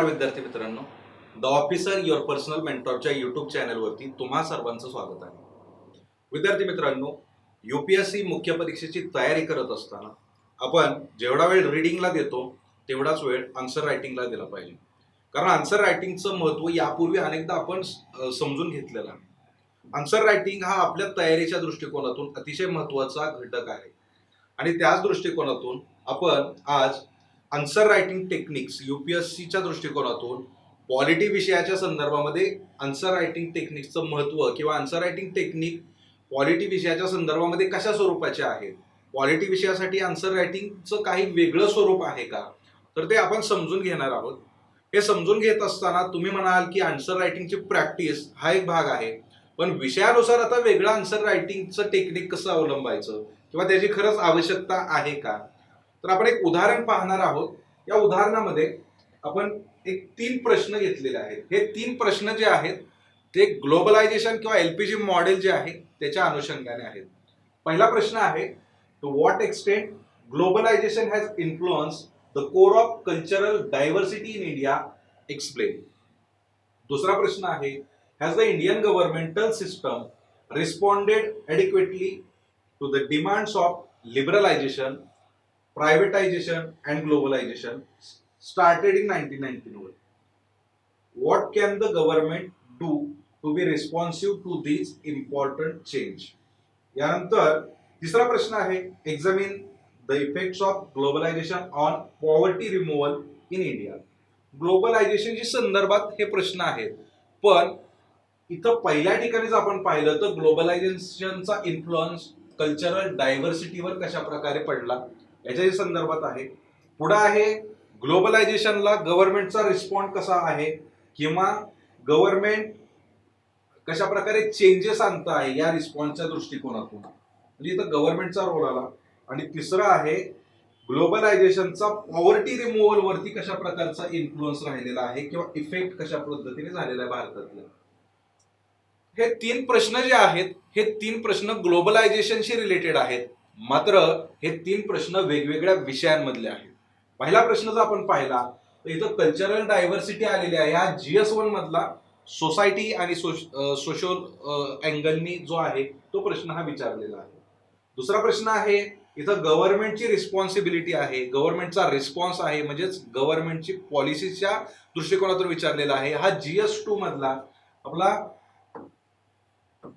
विद्यार्थी मित्रांनो, the officer your personal मेंटॉरच्या यूट्यूब चॅनलवरती तुम्हा सर्वांचं स्वागत आहे. विद्यार्थी मित्रांनो, यूपीएससी मुख्य परीक्षेची तयारी करत असताना आपण जेवढा वेळ रीडिंगला देतो तेवढाच वेळ आन्सर रायटिंगला दिला पाहिजे. कारण आन्सर रायटिंगचं महत्त्व यापूर्वी अनेकदा आपण समजून घेतलेलं आहे. आन्सर रायटिंग हा आपल्या तयारीच्या दृष्टिकोनातून अतिशय महत्त्वाचा घटक आहे आणि त्याच दृष्टिकोनातून आपण आज आन्सर रायटिंग टेक्निक्स यूपीएससीच्या दृष्टिकोनातून पॉलिटी विषयाच्या संदर्भामध्ये आन्सर रायटिंग टेक्निक्सचं महत्त्व किंवा आन्सर रायटिंग टेक्निक पॉलिटी विषयाच्या संदर्भामध्ये कशा स्वरूपाचे आहेत, पॉलिटी विषयासाठी आन्सर रायटिंगचं काही वेगळं स्वरूप आहे का, तर ते आपण समजून घेणार आहोत. हे समजून घेत असताना तुम्ही म्हणाल की आन्सर रायटिंगची प्रॅक्टिस हा एक भाग आहे, पण विषयानुसार आता वेगळं आन्सर रायटिंगचं टेक्निक कसं अवलंबायचं किंवा त्याची खरंच आवश्यकता आहे का, तर आपण एक उदाहरण पाहणार आहोत. या उदाहरणामध्ये आपण एक 3 प्रश्न घेतलेले आहेत. हे 3 प्रश्न जे आहेत ते ग्लोबलायझेशन किंवा एलपीजी मॉडेल जे आहे त्याच्या अनुषंगाने आहेत. पहिला प्रश्न आहे, to what extent globalization has influence the core of cultural diversity in India, explain. दुसरा प्रश्न आहे, has the Indian governmental system responded adequately to the demands of liberalization, privatization and globalization started in 1991. What can the government do to be responsive to these important change? यानंतर तिसरा प्रश्न आहे, examine the effects of globalization on poverty removal in India. ग्लोबलायझेशनच्या संदर्भात हे प्रश्न आहेत, पण इथं पहिल्या ठिकाणीच आपण पाहिलं तर ग्लोबलायझेशनचा इन्फ्लुअन्स कल्चरल डायव्हर्सिटीवर कशा प्रकारे पडला याच्या संदर्भात आहे. पुढे आहे, ग्लोबलायझेशनला गव्हर्नमेंटचा रिस्पॉन्स कसा आहे किंवा गव्हर्नमेंट कशा प्रकारे चेंजेस आणत आहे या रिस्पॉन्सच्या दृष्टिकोनातून, म्हणजे इथं गव्हर्नमेंटचा रोल आला. आणि तिसरं आहे, ग्लोबलायझेशनचा पॉवर्टी रिमूव्हल वरती कशा प्रकारचा इन्फ्लुअन्स राहिलेला आहे किंवा इफेक्ट कशा पद्धतीने झालेला आहे भारतातल्या. हे 3 प्रश्न जे आहेत हे 3 प्रश्न ग्लोबलायझेशनशी रिलेटेड आहेत, मात्र हे 3 प्रश्न वेगवेगळ्या विषयांमधले आहेत. पहिला प्रश्न जर आपण पाहिला तर इथं कल्चरल डायव्हर्सिटी आलेली आहे. हा GS1 मधला सोसायटी आणि सोशल अँगलनी जो आहे तो प्रश्न हा विचारलेला आहे. दुसरा प्रश्न आहे, इथं गव्हर्नमेंटची रिस्पॉन्सिबिलिटी आहे, गव्हर्नमेंटचा रिस्पॉन्स आहे, म्हणजेच गव्हर्नमेंटची पॉलिसीच्या दृष्टिकोनातून विचारलेला आहे. हा GS2 मधला आपला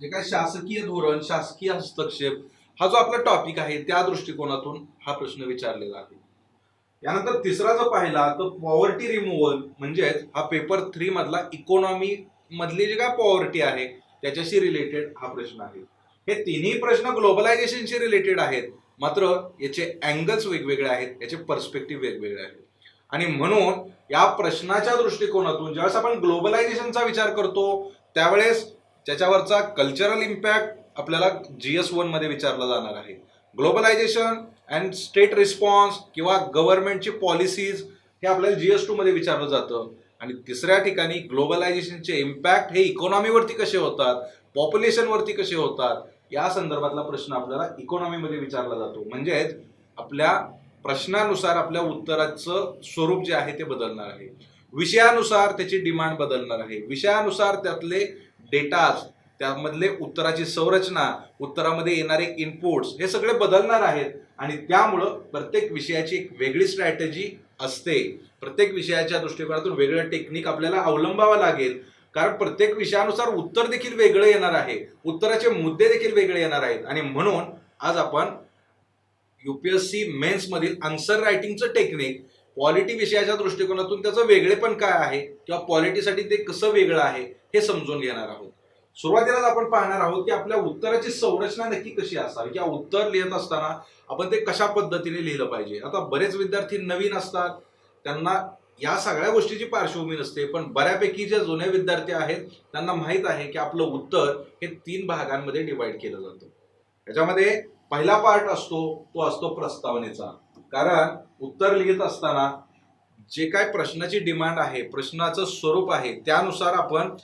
जे काय शासकीय धोरण, शासकीय हस्तक्षेप हा जो आपला टॉपिक आहे त्या दृष्टिकोनातून हा प्रश्न विचारलेला आहे. यानंतर तिसरा जो पाहिला तर पॉवर्टी रिमूव्हल, म्हणजेच हा पेपर 3 मधला इकॉनॉमी मधली जी काय पॉवर्टी आहे त्याच्याशी रिलेटेड हा प्रश्न आहे. हे तिन्ही प्रश्न ग्लोबलायझेशनशी रिलेटेड आहेत, मात्र याचे अँगल्स वेगवेगळे आहेत, याचे पर्स्पेक्टिव्ह वेगवेगळे आहेत. आणि म्हणून या प्रश्नाच्या दृष्टिकोनातून ज्यावेळेस आपण ग्लोबलायझेशनचा विचार करतो त्यावेळेस त्याच्यावरचा कल्चरल इम्पॅक्ट आपल्याला GS1 मध्ये विचारला जाणार आहे. ग्लोबलायझेशन अँड स्टेट रिस्पॉन्स किंवा गव्हर्नमेंटची पॉलिसीज हे आपल्याला GS2 मध्ये विचारलं जातं. आणि तिसऱ्या ठिकाणी ग्लोबलायझेशनचे इम्पॅक्ट हे इकॉनॉमीवरती कसे होतात, पॉप्युलेशनवरती कसे होतात या संदर्भातला प्रश्न आपल्याला इकॉनॉमीमध्ये विचारला जातो. म्हणजेच आपल्या प्रश्नानुसार आपल्या उत्तराचं स्वरूप जे आहे ते बदलणार आहे, विषयानुसार त्याची डिमांड बदलणार आहे, विषयानुसार त्यातले डेटाज, त्यामधले उत्तराची संरचना, उत्तरामध्ये येणारे इनपुट्स हे सगळे बदलणार आहेत. आणि त्यामुळं प्रत्येक विषयाची एक वेगळी स्ट्रॅटेजी असते, प्रत्येक विषयाच्या दृष्टिकोनातून वेगळं टेक्निक आपल्याला अवलंबावं लागेल, कारण प्रत्येक विषयानुसार उत्तर देखील वेगळं येणार आहे, उत्तराचे मुद्दे देखील वेगळे येणार आहेत. आणि म्हणून आज आपण यूपीएससी मेन्स मधील आन्सर रायटिंगचं टेक्निक पॉलिटी विषयाच्या दृष्टिकोनातून त्याचं वेगळेपण काय आहे किंवा पॉलिटीसाठी ते कसं वेगळं आहे हे समजून घेणार आहोत. सुरुवातीलाच आपण पाहणार आहोत की आपल्या उत्तराची संरचना नक्की कशी असावी किंवा उत्तर लिहित असताना आपण ते कशा पद्धतीने लिहिलं पाहिजे. आता बरेच विद्यार्थी नवीन असतात, त्यांना या सगळ्या गोष्टीची पार्श्वभूमी नसते, पण बऱ्यापैकी जे जुने विद्यार्थी आहेत त्यांना माहित आहे की आपलं उत्तर हे 3 भागांमध्ये डिवाइड केलं जातं. याच्यामध्ये पहिला पार्ट असतो तो असतो प्रस्तावनेचा, कारण उत्तर लिहित असताना जे काय प्रश्नाची डिमांड आहे, प्रश्नाचं स्वरूप आहे, त्यानुसार आपण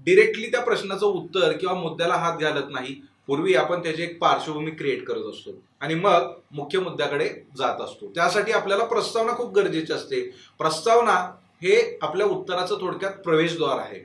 डिरेक्टली त्या प्रश्नाचं उत्तर किंवा मुद्द्याला हात घालत नाही, पूर्वी आपण त्याची एक पार्श्वभूमी क्रिएट करत असतो आणि मग मुख्य मुद्द्याकडे जात असतो. त्यासाठी आपल्याला प्रस्तावना खूप गरजेची असते. प्रस्तावना हे आपल्या उत्तराचं थोडक्यात प्रवेशद्वार आहे.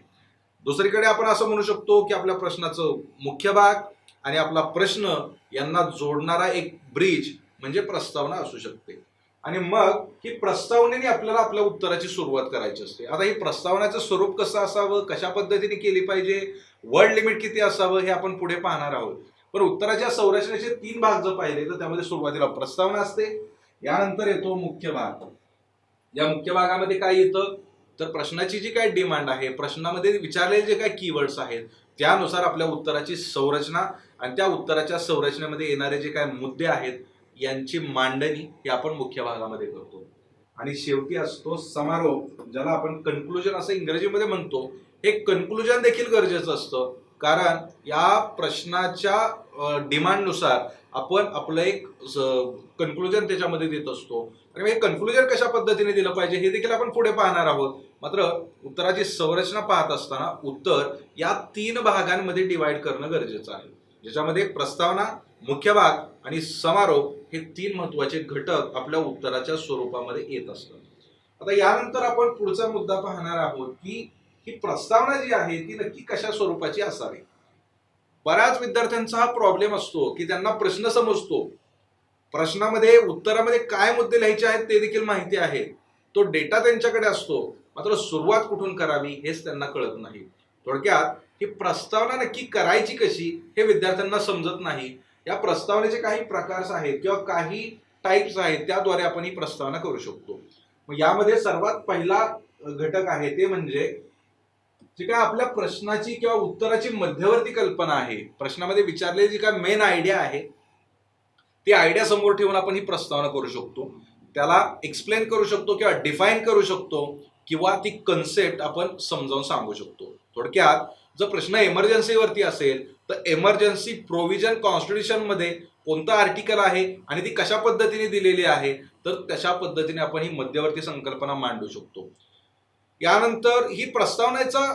दुसरीकडे आपण असं म्हणू शकतो की आपल्या प्रश्नाचं मुख्य भाग आणि आपला प्रश्न यांना जोडणारा एक ब्रिज म्हणजे प्रस्तावना असू शकते. आणि मग ही प्रस्तावनेने आपल्याला आपल्या उत्तराची सुरुवात करायची असते. आता ही प्रस्तावनाचं स्वरूप कसं असावं, कशा पद्धतीने केली पाहिजे, वर्ड लिमिट किती असावं हे आपण पुढे पाहणार आहोत. पण उत्तराच्या संरचनेचे 3 भाग जर पाहिले तर त्यामध्ये सुरुवातीला प्रस्तावना असते, यानंतर येतो मुख्य भाग. या मुख्य भागामध्ये काय येतं तर प्रश्नाची जी काय डिमांड आहे, प्रश्नामध्ये विचारलेले जे काय कीवर्ड्स आहेत त्यानुसार आपल्या उत्तराची संरचना आणि त्या उत्तराच्या संरचनेमध्ये येणारे जे काय मुद्दे आहेत यांची मांडणी ही आपण मुख्य भागामध्ये करतो. आणि शेवटी असतो समारोप, ज्याला आपण कन्क्लुजन असं इंग्रजीमध्ये म्हणतो. हे कन्क्लुजन देखील गरजेचं असतं, कारण या प्रश्नाच्या डिमांडनुसार आपण आपलं एक कन्क्लुजन त्याच्यामध्ये देत असतो. आणि हे कन्क्लुजन कशा पद्धतीने दिलं पाहिजे हे देखील आपण पुढे पाहणार आहोत. मात्र उत्तराची संरचना पाहत असताना उत्तर या 3 भागांमध्ये डिवाइड करणं गरजेचं आहे, ज्याच्यामध्ये प्रस्तावना, मुख्य भाग आणि समारोप हे 3 महत्वाचे घटक आपल्या उत्तराच्या स्वरूपामध्ये येत असतात. आता यानंतर आपण पुढचा मुद्दा पाहणार आहोत की ही प्रस्तावना जी आहे ती नक्की कशा स्वरूपाची असावी. बऱ्याच विद्यार्थ्यांचा हा प्रॉब्लेम असतो की त्यांना प्रश्न समजतो, प्रश्नामध्ये उत्तरामध्ये काय मुद्दे लिहायचे आहेत ते देखील माहिती आहे, तो डेटा त्यांच्याकडे असतो, मात्र सुरुवात कुठून करावी हेच त्यांना कळत नाही. थोडक्यात ही प्रस्तावना नक्की करायची कशी हे विद्यार्थ्यांना समजत नाही. या प्रस्तावनेचे काही प्रकार आहेत किंवा काही टाइप्स आहेत, त्याद्वारे आपण ही प्रस्तावना करू शकतो. मग यामध्ये सर्वात पहिला घटक आहे ते म्हणजे जी काय आपल्या प्रश्नाची किंवा उत्तराची मध्यवर्ती कल्पना आहे, प्रश्नामध्ये विचारलेली जी काय मेन आयडिया आहे ती आयडिया समोर ठेवून आपण ही प्रस्तावना करू शकतो, त्याला एक्सप्लेन करू शकतो किंवा डिफाईन करू शकतो किंवा ती कन्सेप्ट आपण समजावून सांगू शकतो. थोडक्यात जर प्रश्न इमर्जन्सीवरती असेल तर इमर्जन्सी प्रोव्हिजन कॉन्स्टिट्यूशन मध्ये कोणतं आर्टिकल आहे आणि ती कशा पद्धतीने दिलेली आहे, तर तशा पद्धतीने आपण ही मध्यवर्ती संकल्पना मांडू शकतो. यानंतर ही प्रस्तावनेचा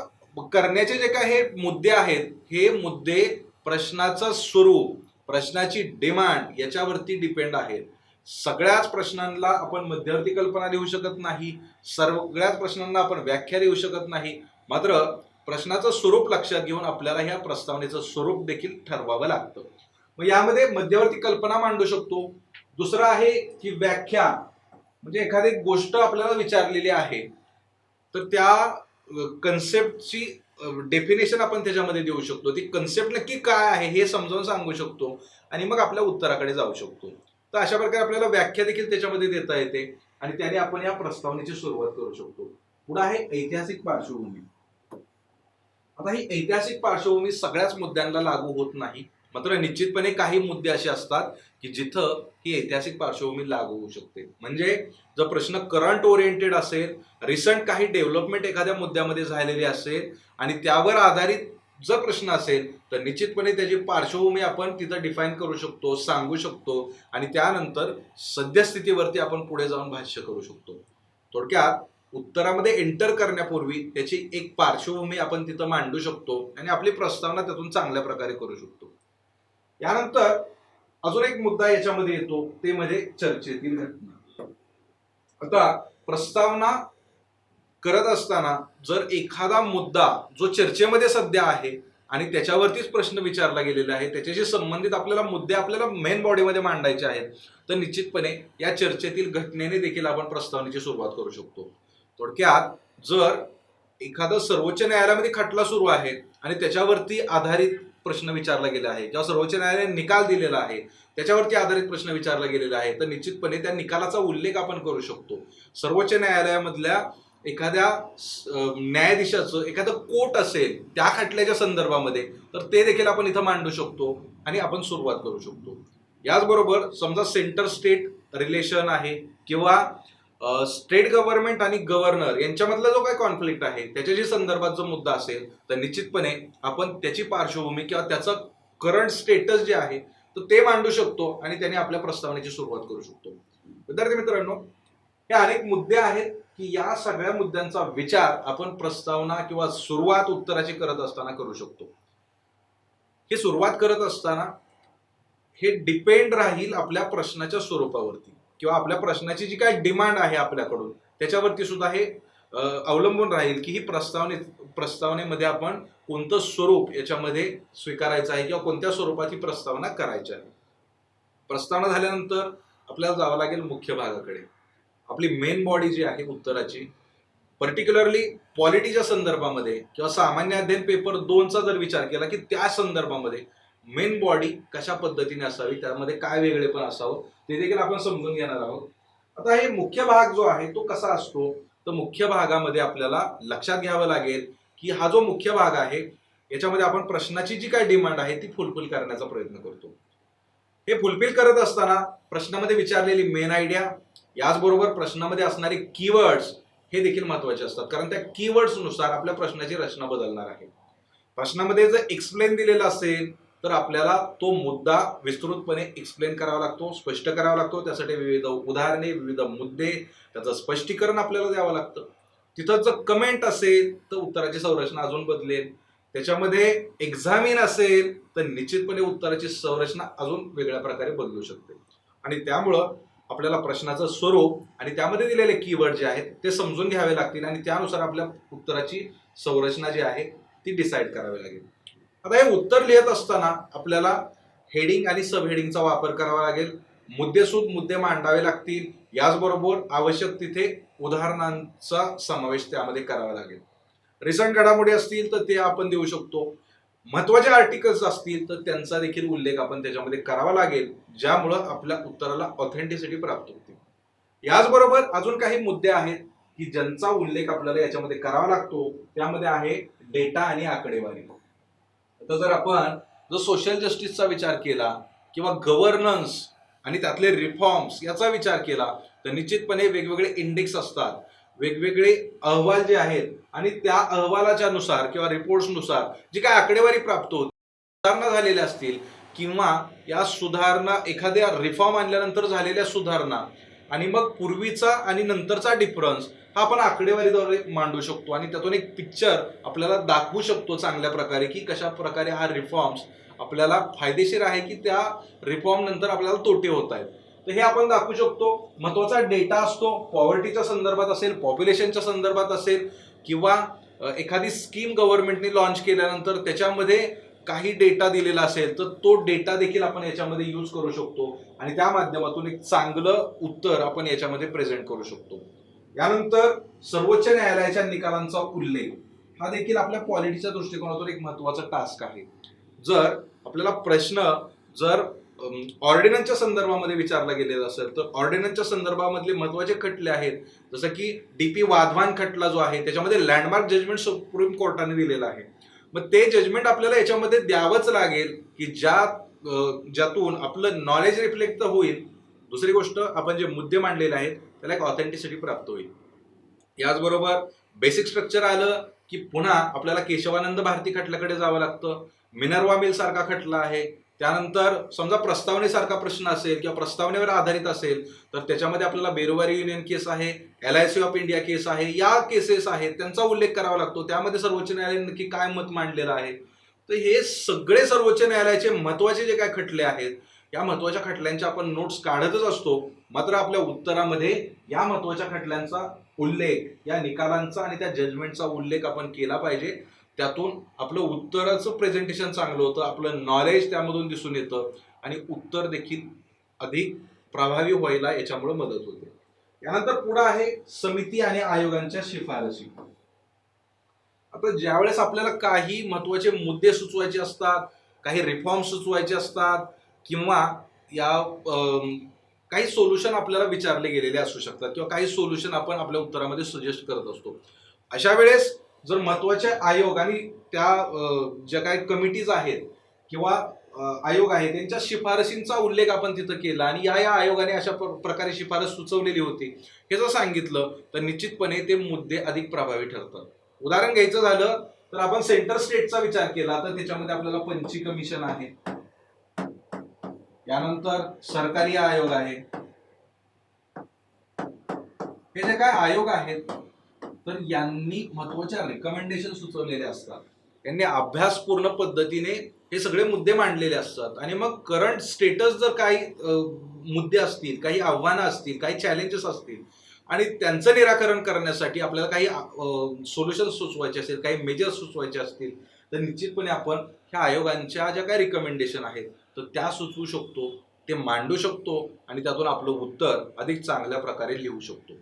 करण्याचे जे काही मुद्दे आहेत हे मुद्दे प्रश्नाचं स्वरूप, प्रश्नाची डिमांड याच्यावरती डिपेंड आहेत. सगळ्याच प्रश्नांना आपण मध्यवर्ती कल्पना लिहू शकत नाही, सगळ्याच प्रश्नांना आपण व्याख्या लिहू शकत नाही. मात्र प्रश्नाचं स्वरूप लक्षात घेऊन आपल्याला ह्या प्रस्तावनेचं स्वरूप देखील ठरवावं लागतं. मग यामध्ये मध्यवर्ती कल्पना मांडू शकतो. दुसरं आहे की व्याख्या, म्हणजे एखादी गोष्ट आपल्याला विचारलेली आहे तर त्या कन्सेप्टची डेफिनेशन आपण त्याच्यामध्ये देऊ शकतो, ती कन्सेप्ट नक्की काय आहे हे समजावून सांगू शकतो आणि मग आपल्या उत्तराकडे जाऊ शकतो. तर अशा प्रकारे आपल्याला व्याख्या देखील त्याच्यामध्ये देता येते आणि त्याने आपण या प्रस्तावनेची सुरुवात करू शकतो. पुढे आहे ऐतिहासिक पार्श्वभूमी. आता ही ऐतिहासिक पार्श्वभूमी सगळ्याच मुद्द्यांना लागू होत नाही, मात्र निश्चितपणे काही मुद्दे असे असतात की जिथं ही ऐतिहासिक पार्श्वभूमी लागू होऊ शकते. म्हणजे जर प्रश्न करंट ओरिएंटेड असेल, रिसंट काही डेव्हलपमेंट एखाद्या मुद्द्यामध्ये झालेली असेल आणि त्यावर आधारित जर प्रश्न असेल तर निश्चितपणे त्याची पार्श्वभूमी आपण तिथं डिफाईन करू शकतो, सांगू शकतो आणि त्यानंतर सद्यस्थितीवरती आपण पुढे जाऊन भाष्य करू शकतो. थोडक्यात उत्तरामध्ये एंटर करण्यापूर्वी त्याची एक पार्श्वभूमी आपण तिथं मांडू शकतो आणि आपली प्रस्तावना त्यातून चांगल्या प्रकारे करू शकतो. यानंतर अजून एक मुद्दा याच्यामध्ये येतो ते म्हणजे चर्चेतील घटना. आता प्रस्तावना करत असताना जर एखादा मुद्दा जो चर्चेमध्ये सध्या आहे आणि त्याच्यावरतीच प्रश्न विचारला गेलेला आहे, त्याच्याशी संबंधित आपल्याला मुद्दे आपल्याला मेन बॉडीमध्ये मांडायचे आहेत, तर निश्चितपणे या चर्चेतील घटनेने देखील आपण प्रस्तावनेची सुरुवात करू शकतो. थोडक्यात जर एखादं सर्वोच्च न्यायालयामध्ये खटला सुरू आहे आणि त्याच्यावरती आधारित प्रश्न विचारला गेला आहे किंवा सर्वोच्च न्यायालयाने निकाल दिलेला आहे त्याच्यावरती आधारित प्रश्न विचारला गेलेला आहे, तर निश्चितपणे त्या निकालाचा उल्लेख आपण करू शकतो. सर्वोच्च न्यायालयामधल्या एखाद्या न्यायाधीशाचं एखादं कोर्ट असेल त्या खटल्याच्या संदर्भामध्ये, तर ते देखील आपण इथं मांडू शकतो आणि आपण सुरुवात करू शकतो. याचबरोबर समजा सेंटर स्टेट रिलेशन आहे किंवा स्टेट गव्हर्नमेंट आणि गव्हर्नर यांच्यामधला जो काही कॉन्फ्लिक्ट आहे त्याच्याशी संदर्भात जो मुद्दा असेल तर निश्चितपणे आपण त्याची पार्श्वभूमी किंवा त्याचं करंट स्टेटस जे आहे तर ते मांडू शकतो आणि त्याने आपल्या प्रस्तावनेची सुरुवात करू शकतो. विद्यार्थी मित्रांनो, हे अनेक मुद्दे आहेत की या सगळ्या मुद्द्यांचा विचार आपण प्रस्तावना किंवा सुरुवात उत्तराची करत असताना करू शकतो. ही सुरुवात करत असताना हे डिपेंड राहील आपल्या प्रश्नाच्या स्वरूपावरती किंवा आपल्या प्रश्नाची जी काय डिमांड आहे आपल्याकडून त्याच्यावरती सुद्धा हे अवलंबून राहील की ही प्रस्तावनेमध्ये आपण कोणतं स्वरूप याच्यामध्ये स्वीकारायचं आहे किंवा कोणत्या स्वरूपात ही प्रस्तावना करायची आहे. प्रस्तावना झाल्यानंतर आपल्याला जावं लागेल मुख्य भागाकडे. आपली मेन बॉडी जी आहे उत्तराची, पर्टिक्युलरली पॉलिटीच्या संदर्भामध्ये किंवा सामान्य अध्ययन पेपर 2चा जर विचार केला की त्या संदर्भामध्ये मेन बॉडी कशा पद्धतीने असावी, त्यामध्ये काय वेगळेपण असावं ते देखील आपण समजून घेणार आहोत. आता हे मुख्य भाग जो आहे तो कसा असतो, तर मुख्य भागामध्ये आपल्याला लक्षात घ्यावं लागेल की हा जो मुख्य भाग आहे याच्यामध्ये आपण प्रश्नाची जी काय डिमांड आहे ती फुलफिल करण्याचा प्रयत्न करतो. हे फुलफिल करत असताना प्रश्नामध्ये विचारलेली मेन आयडिया, याचबरोबर प्रश्नामध्ये असणारे कीवर्ड्स हे देखील महत्वाचे असतात, कारण त्या कीवर्ड्स नुसार आपल्या प्रश्नाची रचना बदलणार आहे. प्रश्नामध्ये जर एक्सप्लेन दिलेला असेल तर आपल्याला तो मुद्दा विस्तृतपणे एक्सप्लेन करावा लागतो, स्पष्ट करावा लागतो. त्यासाठी विविध उदाहरणे, विविध मुद्दे, त्याचं स्पष्टीकरण आपल्याला द्यावं लागतं. तिथं जर कमेंट असेल तर उत्तराची संरचना अजून बदलेल. त्याच्यामध्ये एक्झामिन असेल तर निश्चितपणे उत्तराची संरचना अजून वेगळ्या प्रकारे बदलू शकते. आणि त्यामुळं आपल्याला प्रश्नाचं स्वरूप आणि त्यामध्ये दिलेले कीवर्ड जे आहेत ते समजून घ्यावे लागतील आणि त्यानुसार आपल्या उत्तराची संरचना जी आहे ती डिसाईड करावी लागेल. आता हे उत्तर लिहित असताना आपल्याला हेडिंग आणि सब हेडिंगचा वापर करावा लागेल. मुद्देसूद मुद्दे मांडावे लागतील. याचबरोबर आवश्यक तिथे उदाहरणांचा समावेश त्यामध्ये करावा लागेल. रिसंट घडामोडी असतील तर ते आपण देऊ शकतो. महत्वाचे आर्टिकल्स असतील तर त्यांचा देखील उल्लेख आपण त्याच्यामध्ये करावा लागेल, ज्यामुळं आपल्या उत्तराला ऑथेंटिसिटी प्राप्त होते. याचबरोबर अजून काही मुद्दे आहेत की ज्यांचा उल्लेख आपल्याला याच्यामध्ये करावा लागतो. त्यामध्ये आहे डेटा आणि आकडेवारी. आता जर आपण सोशल जस्टिसचा विचार केला किंवा गव्हर्नन्स आणि त्यातले रिफॉर्म्स याचा विचार केला तर निश्चितपणे वेगवेगळे इंडेक्स असतात, वेगवेगळे अहवाल जे आहेत आणि त्या अहवालाच्या नुसार किंवा रिपोर्ट्सनुसार जी काय आकडेवारी प्राप्त होते, सुधारणा झालेल्या असतील किंवा या सुधारणा एखाद्या रिफॉर्म आणल्यानंतर झालेल्या सुधारणा आणि मग पूर्वीचा आणि नंतरचा डिफरन्स हा आपण आकडेवारीद्वारे मांडू शकतो आणि त्यातून एक पिक्चर आपल्याला दाखवू शकतो चांगल्या प्रकारे की कशा प्रकारे हा रिफॉर्म्स आपल्याला फायदेशीर आहे की त्या रिफॉर्म नंतर आपल्याला तोटे होत आहेत. तर हे आपण दाखवू शकतो. महत्वाचा डेटा असतो, पॉवर्टीच्या संदर्भात असेल, पॉप्युलेशनच्या संदर्भात असेल किंवा एखादी स्कीम गव्हर्नमेंटने लॉन्च केल्यानंतर त्याच्यामध्ये काही डेटा दिलेला असेल तर तो डेटा देखील आपण याच्यामध्ये यूज करू शकतो आणि त्या माध्यमातून एक चांगलं उत्तर आपण याच्यामध्ये प्रेझेंट करू शकतो. यानंतर सर्वोच्च न्यायालयाच्या निकालांचा उल्लेख हा देखील आपल्या पॉलिटीच्या दृष्टिकोनातून एक महत्वाचा टास्क आहे. जर आपल्याला प्रश्न जर ऑर्डिनन्सच्या संदर्भामध्ये विचारला गेलेला असेल तर ऑर्डिनन्सच्या संदर्भामधले महत्वाचे खटले आहेत, जसं की डीपी वाधवान खटला जो आहे त्याच्यामध्ये लँडमार्क जजमेंट सुप्रीम कोर्टाने दिलेला आहे. मग ते जजमेंट आपल्याला याच्यामध्ये द्यावंच लागेल की ज्यातून आपलं नॉलेज रिफ्लेक्ट तर होईल. दुसरी गोष्ट, आपण जे मुद्दे मांडलेले आहेत त्याला एक ऑथेंटिसिटी प्राप्त होईल. याचबरोबर बेसिक स्ट्रक्चर आलं की पुन्हा आपल्याला केशवानंद भारती खटल्याकडे जावं लागतं. मिनर्वा मिल सारखा खटला आहे. त्यानंतर समजा प्रस्तावनेसारखा प्रश्न असेल किंवा प्रस्तावनेवर आधारित असेल तर त्याच्यामध्ये आपल्याला बेरोवारी युनियन केस आहे, LIC ऑफ इंडिया केस आहे, या केसेस आहेत त्यांचा उल्लेख करावा लागतो. त्यामध्ये सर्वोच्च न्यायालयाने नक्की काय मत मांडलेलं आहे. तर हे सगळे सर्वोच्च न्यायालयाचे महत्वाचे जे काय खटले आहेत या महत्वाच्या खटल्यांच्या आपण नोट्स काढतच असतो. मात्र आपल्या उत्तरामध्ये या महत्वाच्या खटल्यांचा उल्लेख, या निकालांचा आणि त्या जजमेंटचा उल्लेख आपण केला पाहिजे. त्यातून आपलं उत्तराचं प्रेझेंटेशन चांगलं होतं, आपलं नॉलेज त्यामधून दिसून येतं आणि उत्तर देखील अधिक प्रभावी व्हायला याच्यामुळे मदत होते. यानंतर पुढे आहे समिती आणि आयोगांच्या शिफारसी. आता ज्यावेळेस आपल्याला काही महत्वाचे मुद्दे सुचवायचे असतात, काही रिफॉर्म सुचवायचे असतात किंवा या काही सोल्युशन आपल्याला विचारले गेलेले असू शकतात किंवा काही सोल्युशन आपण आपल्या उत्तरामध्ये सजेस्ट करत असतो. अशा वेळेस जर महत्वाचे आयोग आणि त्या ज्या काही कमिटीज आहेत किंवा आयोग आहे त्यांच्या शिफारसींचा उल्लेख आपण तिथं केला आणि या आयोगाने अशा प्रकारे शिफारस सुचवलेली होती हे जर सांगितलं तर निश्चितपणे ते मुद्दे अधिक प्रभावी ठरतात. उदाहरण घ्यायचं झालं तर आपण सेंटर स्टेटचा विचार केला तर त्याच्यामध्ये आपल्याला पंची कमिशन आहे, यानंतर सरकारी आयोग आहे. हे जे काय आयोग आहेत तर यांनी महत्वाच्या रिकमेंडेशन सुचवलेले असतात. यांनी अभ्यासपूर्ण पद्धतीने हे सगळे मुद्दे मांडलेले असतात आणि मग करंट स्टेटस जर काही मुद्दे असतील, काही आव्हानं असतील, काही चॅलेंजेस असतील आणि त्यांचं निराकरण करण्यासाठी आपल्याला काही सोल्युशन सुचवायचे असेल, काही मेजर सुचवायचे असतील, तर निश्चितपणे आपण ह्या आयोगांच्या ज्या काही रिकमेंडेशन आहेत तर त्या सुचवू शकतो, ते मांडू शकतो आणि त्यातून आपलं उत्तर अधिक चांगल्या प्रकारे लिहू शकतो.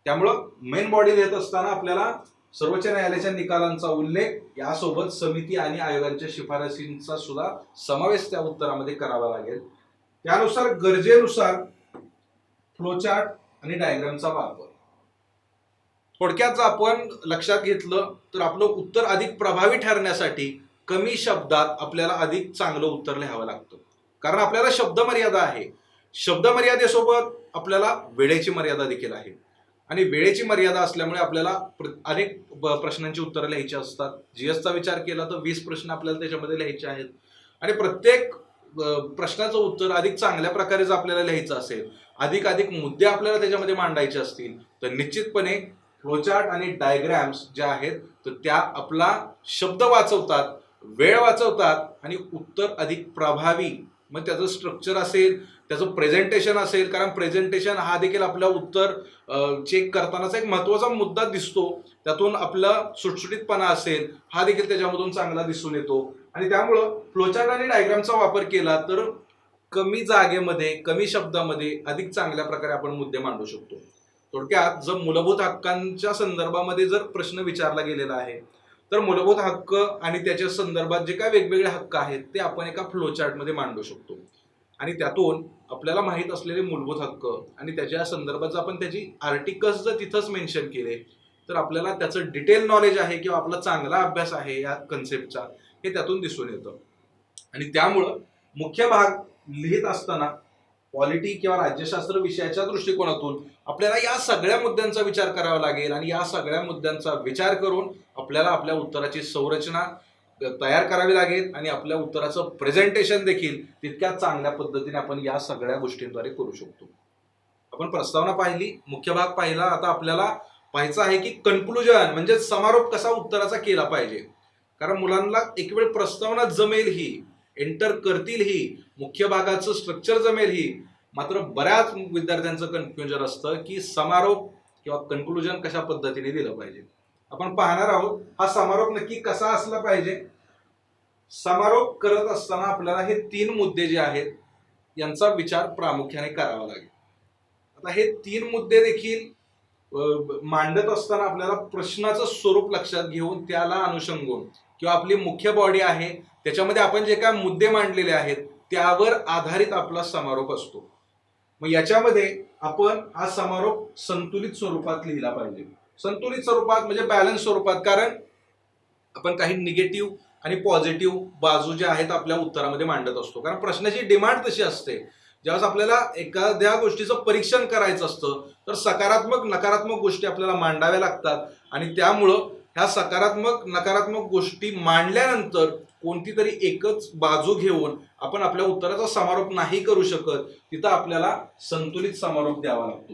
त्यामुळं मेन बॉडी लिहित असताना आपल्याला सर्वोच्च न्यायालयाच्या निकालांचा उल्लेख यासोबत समिती आणि आयोगांच्या शिफारसींचा सुद्धा समावेश त्या उत्तरामध्ये करावा लागेल. त्यानुसार गरजेनुसार फ्लोचार्ट आणि डायग्रामचा वापर. थोडक्यात जर आपण लक्षात घेतलं तर आपलं उत्तर अधिक प्रभावी ठरण्यासाठी कमी शब्दात आपल्याला अधिक चांगलं उत्तर लिहावं लागतं. कारण आपल्याला शब्द मर्यादा आहे. शब्द मर्यादेसोबत आपल्याला वेळेची मर्यादा देखील आहे आणि वेळेची मर्यादा असल्यामुळे आपल्याला अनेक प्रश्नांची उत्तरं लिहायची असतात. जीएसचा विचार केला तर 20 प्रश्न आपल्याला त्याच्यामध्ये लिहायचे आहेत आणि प्रत्येक प्रश्नाचं उत्तर अधिक चांगल्या प्रकारे जर आपल्याला लिहायचं असेल, अधिक मुद्दे आपल्याला त्याच्यामध्ये मांडायचे असतील, तर निश्चितपणे फ्लोचार्ट आणि डायग्राम्स ज्या आहेत तर त्या आपला शब्द वाचवतात, वेळ वाचवतात आणि उत्तर अधिक प्रभावी, मग त्याचं स्ट्रक्चर असेल, त्याचं प्रेझेंटेशन असेल, कारण प्रेझेंटेशन हा देखील आपल्या उत्तर चेक करतानाचा एक महत्त्वाचा मुद्दा दिसतो. त्यातून आपला सुटसुटीतपणा असेल हा देखील त्याच्यामधून चांगला दिसून येतो आणि त्यामुळं फ्लोचार्ट आणि डायग्रामचा वापर केला तर कमी जागेमध्ये, कमी शब्दामध्ये अधिक चांगल्या प्रकारे आपण मुद्दे मांडू शकतो. थोडक्यात जर मूलभूत हक्कांच्या संदर्भामध्ये जर प्रश्न विचारला गेलेला आहे तर मूलभूत हक्क आणि त्याच्या संदर्भात जे काय वेगवेगळे हक्क आहेत ते आपण एका फ्लोचार्टमध्ये मांडू शकतो आणि त्यातून आपल्याला माहीत असलेले मूलभूत हक्क आणि त्याच्या संदर्भात जर आपण त्याची आर्टिकल्स जर तिथंच मेन्शन केले तर आपल्याला त्याचं डिटेल नॉलेज आहे किंवा आपला चांगला अभ्यास आहे या कन्सेप्टचा हे त्यातून दिसून येतं. आणि त्यामुळं मुख्य भाग लिहित असताना पॉलिटी किंवा राज्यशास्त्र विषयाच्या दृष्टिकोनातून आपल्याला या सगळ्या मुद्द्यांचा विचार करावा लागेल आणि या सगळ्या मुद्द्यांचा विचार करून आपल्याला आपल्या उत्तराची संरचना तयार करावी लागेल आणि आपल्या उत्तराचं प्रेझेंटेशन देखील तितक्या चांगल्या पद्धतीने आपण या सगळ्या गोष्टींद्वारे करू शकतो. आपण प्रस्तावना पाहिली, मुख्य भाग पाहिला. आता आपल्याला पाहायचं आहे की कन्क्लुजन म्हणजे समारोप कसा उत्तराचा केला पाहिजे. कारण मुलांना एक वेळ प्रस्तावना जमेल ही, एंटर करतील ही, मुख्य भागाचं स्ट्रक्चर जमेल ही, मात्र बऱ्याच विद्यार्थ्यांचं कन्फ्युजन असतं की समारोप किंवा कन्क्लुजन कशा पद्धतीने दिलं पाहिजे. आपण पाहणार आहोत हा समारोप नक्की कसा असला पाहिजे. समारोप करत असताना आपल्याला हे 3 मुद्दे जे आहेत यांचा विचार प्रामुख्याने करावा लागेल. आता हे 3 मुद्दे देखील मांडत असताना आपल्याला प्रश्नाचं स्वरूप लक्षात घेऊन त्याला अनुषंगून किंवा आपली मुख्य बॉडी आहे त्याच्यामध्ये आपण जे काय मुद्दे मांडलेले आहेत त्यावर आधारित आपला समारोप असतो. मग याच्यामध्ये आपण हा समारोप संतुलित स्वरूपात लिहिला पाहिजे. संतुलित स्वरूपात म्हणजे बॅलन्स स्वरूपात, कारण आपण काही निगेटिव्ह आणि पॉझिटिव्ह बाजू ज्या आहेत आपल्या उत्तरामध्ये मांडत असतो. कारण प्रश्नाची डिमांड तशी असते. ज्यावेळेस आपल्याला एखाद्या गोष्टीचं परीक्षण करायचं असतं तर सकारात्मक नकारात्मक गोष्टी आपल्याला मांडाव्या लागतात आणि त्यामुळं ह्या सकारात्मक नकारात्मक गोष्टी मांडल्यानंतर कोणती तरी एकच बाजू घेऊन आपण आपल्या उत्तराचा समारोप नाही करू शकत. तिथं आपल्याला संतुलित समारोप द्यावा लागतो.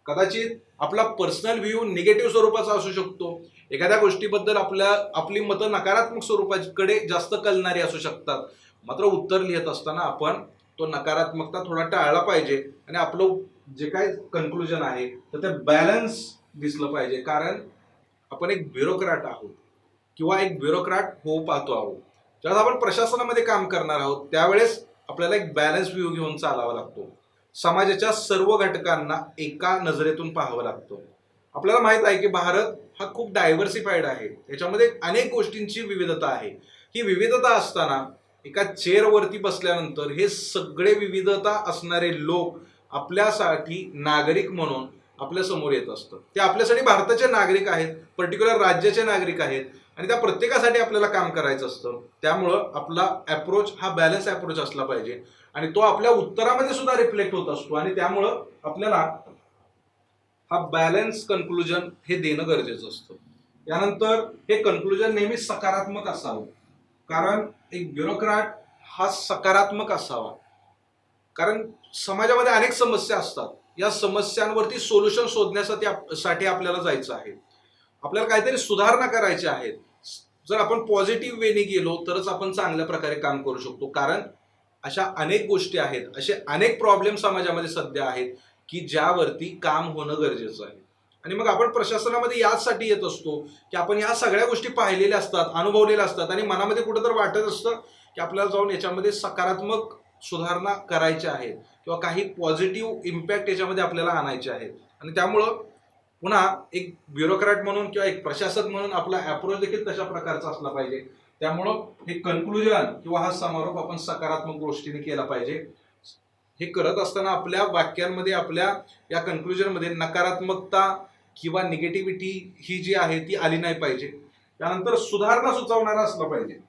कदाचित आपला पर्सनल व्ह्यू निगेटिव्ह स्वरूपाचा असू शकतो. एखाद्या गोष्टीबद्दल आपली मतं नकारात्मक स्वरूपाकडे जास्त कलणारी असू शकतात. मात्र उत्तर लिहित असताना आपण तो नकारात्मकता थोडा टाळला पाहिजे आणि आपलं जे काय कन्क्लुजन आहे तर ते बॅलन्स दिसलं पाहिजे. कारण आपण एक ब्युरोक्रॅट आहोत किंवा एक ब्युरोक्रॅट हो पाहतो आहोत. ज्यावेळेस आपण प्रशासनामध्ये काम करणार आहोत त्यावेळेस आपल्याला एक बॅलन्स व्ह्यू घेऊन चालावा लागतो. समाजाच्या सर्व घटकांना एका नजरेतून पाहावं लागतं. आपल्याला माहित आहे की भारत हा खूप डायव्हर्सिफाईड आहे. याच्यामध्ये अनेक गोष्टींची विविधता आहे. ही विविधता असताना एका चेअरवरती बसल्यानंतर हे सगळे विविधता असणारे लोक आपल्यासाठी नागरिक म्हणून आपल्या समोर येत असतं. ते आपल्यासाठी भारताचे नागरिक आहेत, पर्टिक्युलर राज्याचे नागरिक आहेत आणि त्या प्रत्येकासाठी आपल्याला काम करायचं असतं. त्यामुळं आपला अप्रोच हा बॅलन्स अप्रोच असला पाहिजे आणि तो आपल्या उत्तरामध्ये सुद्धा रिफ्लेक्ट होत असतो आणि त्यामुळं आपल्याला हा बॅलन्स कन्क्लुजन हे देणं गरजेचं असतं. यानंतर हे कन्क्लुजन नेहमी सकारात्मक असावं. कारण एक ब्युरोक्रॅट हा सकारात्मक असावा. कारण समाजामध्ये अनेक समस्या असतात. या समस्यांवरती सोल्युशन शोधण्यासाठी आपल्याला जायचं आहे. आपल्याला काहीतरी सुधारणा करायच्या आहेत. जर आपण पॉझिटिव्ह वेने गेलो तरच आपण चांगल्या प्रकारे काम करू शकतो. कारण अशा अनेक गोष्टी आहेत, असे अनेक प्रॉब्लेम समाजामध्ये सध्या आहेत की ज्यावरती काम होणं गरजेचं आहे. आणि मग आपण प्रशासनामध्ये याचसाठी येत असतो की आपण या सगळ्या गोष्टी पाहिलेल्या असतात, अनुभवलेल्या असतात आणि मनामध्ये कुठेतरी वाटत असतं की आपल्याला जाऊन याच्यामध्ये सकारात्मक सुधारणा करायच्या आहेत किंवा काही पॉझिटिव्ह इम्पॅक्ट याच्यामध्ये आपल्याला आणायचे आहेत. आणि त्यामुळं पुन्हा एक ब्युरोक्रॅट म्हणून किंवा एक प्रशासक म्हणून आपला अप्रोच देखील तशा प्रकारचा असला पाहिजे. त्यामुळं हे कन्क्लुजन किंवा हा समारोप आपण सकारात्मक गोष्टीने केला पाहिजे. हे करत असताना आपल्या वाक्यांमध्ये, आपल्या या कन्क्लुजन मध्ये नकारात्मकता किंवा निगेटिव्हिटी ही जी आहे ती आली नाही पाहिजे. त्यानंतर सुधारणा सुचवणारा असला पाहिजे.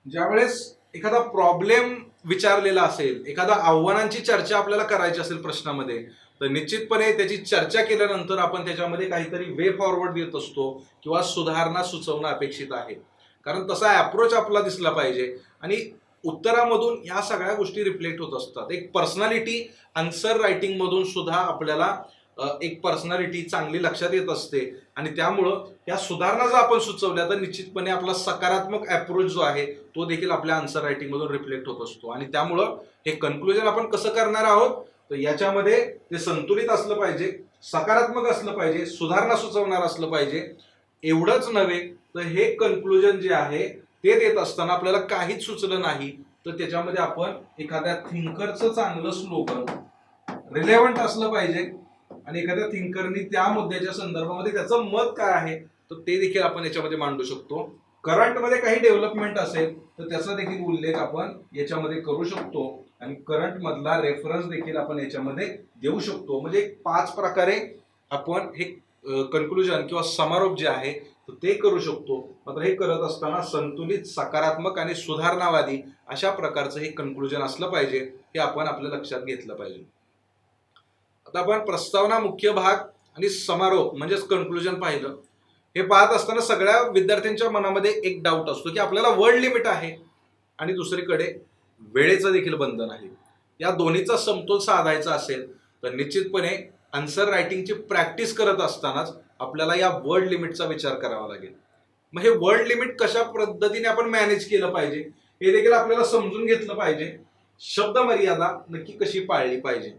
ज्यावेळेस एखादा प्रॉब्लेम विचारलेला असेल, एखादा आव्हानांची चर्चा आपल्याला करायची असेल प्रश्नामध्ये, तर निश्चितपणे त्याची चर्चा केल्यानंतर आपण त्याच्यामध्ये काहीतरी वे फॉरवर्ड देत असतो किंवा सुधारणा सुचवणं अपेक्षित आहे. कारण तसा अप्रोच आपला दिसला पाहिजे आणि उत्तरामधून या सगळ्या गोष्टी रिफ्लेक्ट होत असतात. एक पर्सनॅलिटी आन्सर रायटिंग मधून सुद्धा आपल्याला एक पर्सनॅलिटी चांगली लक्षात येत असते आणि त्यामुळं या सुधारणा जर आपण सुचवल्या तर निश्चितपणे आपला सकारात्मक अप्रोच जो आहे तो देखील आपल्या आन्सर रायटिंग मधून रिफ्लेक्ट होत असतो. आणि त्यामुळं हे कन्क्लुजन आपण कसं करणार आहोत तर याच्यामध्ये ते संतुलित असलं पाहिजे, सकारात्मक असलं पाहिजे, सुधारणा सुचवणार असलं पाहिजे. एवढंच नव्हे तर हे कन्क्लुजन जे आहे ते देत असताना आपल्याला काहीच सुचलं नाही तर त्याच्यामध्ये आपण एखाद्या थिंकरचं चांगलं स्लोगन रिलेव्हंट असलं पाहिजे आणि एखाद्या थिंकरनी त्या मुद्द्याच्या संदर्भामध्ये त्याचं मत काय आहे तर ते देखील आपण याच्यामध्ये मांडू शकतो. करंटमध्ये काही डेव्हलपमेंट असेल तर त्याचा देखील उल्लेख आपण याच्यामध्ये करू शकतो आणि करंट मधला रेफरन्स देखील आपण याच्यामध्ये देऊ शकतो. म्हणजे 5 प्रकारे आपण हे कन्क्लुजन किंवा समारोप जे आहे ते करू शकतो. मात्र हे करत असताना संतुलित, सकारात्मक आणि सुधारणावादी अशा प्रकारचं हे कन्क्लुजन असलं पाहिजे. हे आपण आपल्या लक्षात घेतलं पाहिजे. आता आपण प्रस्तावना, मुख्य भाग आणि समारोप म्हणजेच कन्क्लुजन पाहिलं. हे पाहत असताना सगळ्या विद्यार्थ्यांच्या मनामध्ये एक डाऊट असतो की आपल्याला वर्ड लिमिट आहे आणि दुसरीकडे वेळेचं देखील बंधन आहे. या दोन्हीचा समतोल साधायचा असेल तर निश्चितपणे आन्सर रायटिंगची प्रॅक्टिस करत असतानाच आपल्याला या वर्ड लिमिटचा विचार करावा लागेल. मग हे वर्ड लिमिट कशा पद्धतीने आपण मॅनेज केलं पाहिजे हे देखील आपल्याला समजून घेतलं पाहिजे. शब्द मर्यादा नक्की कशी पाळली पाहिजे.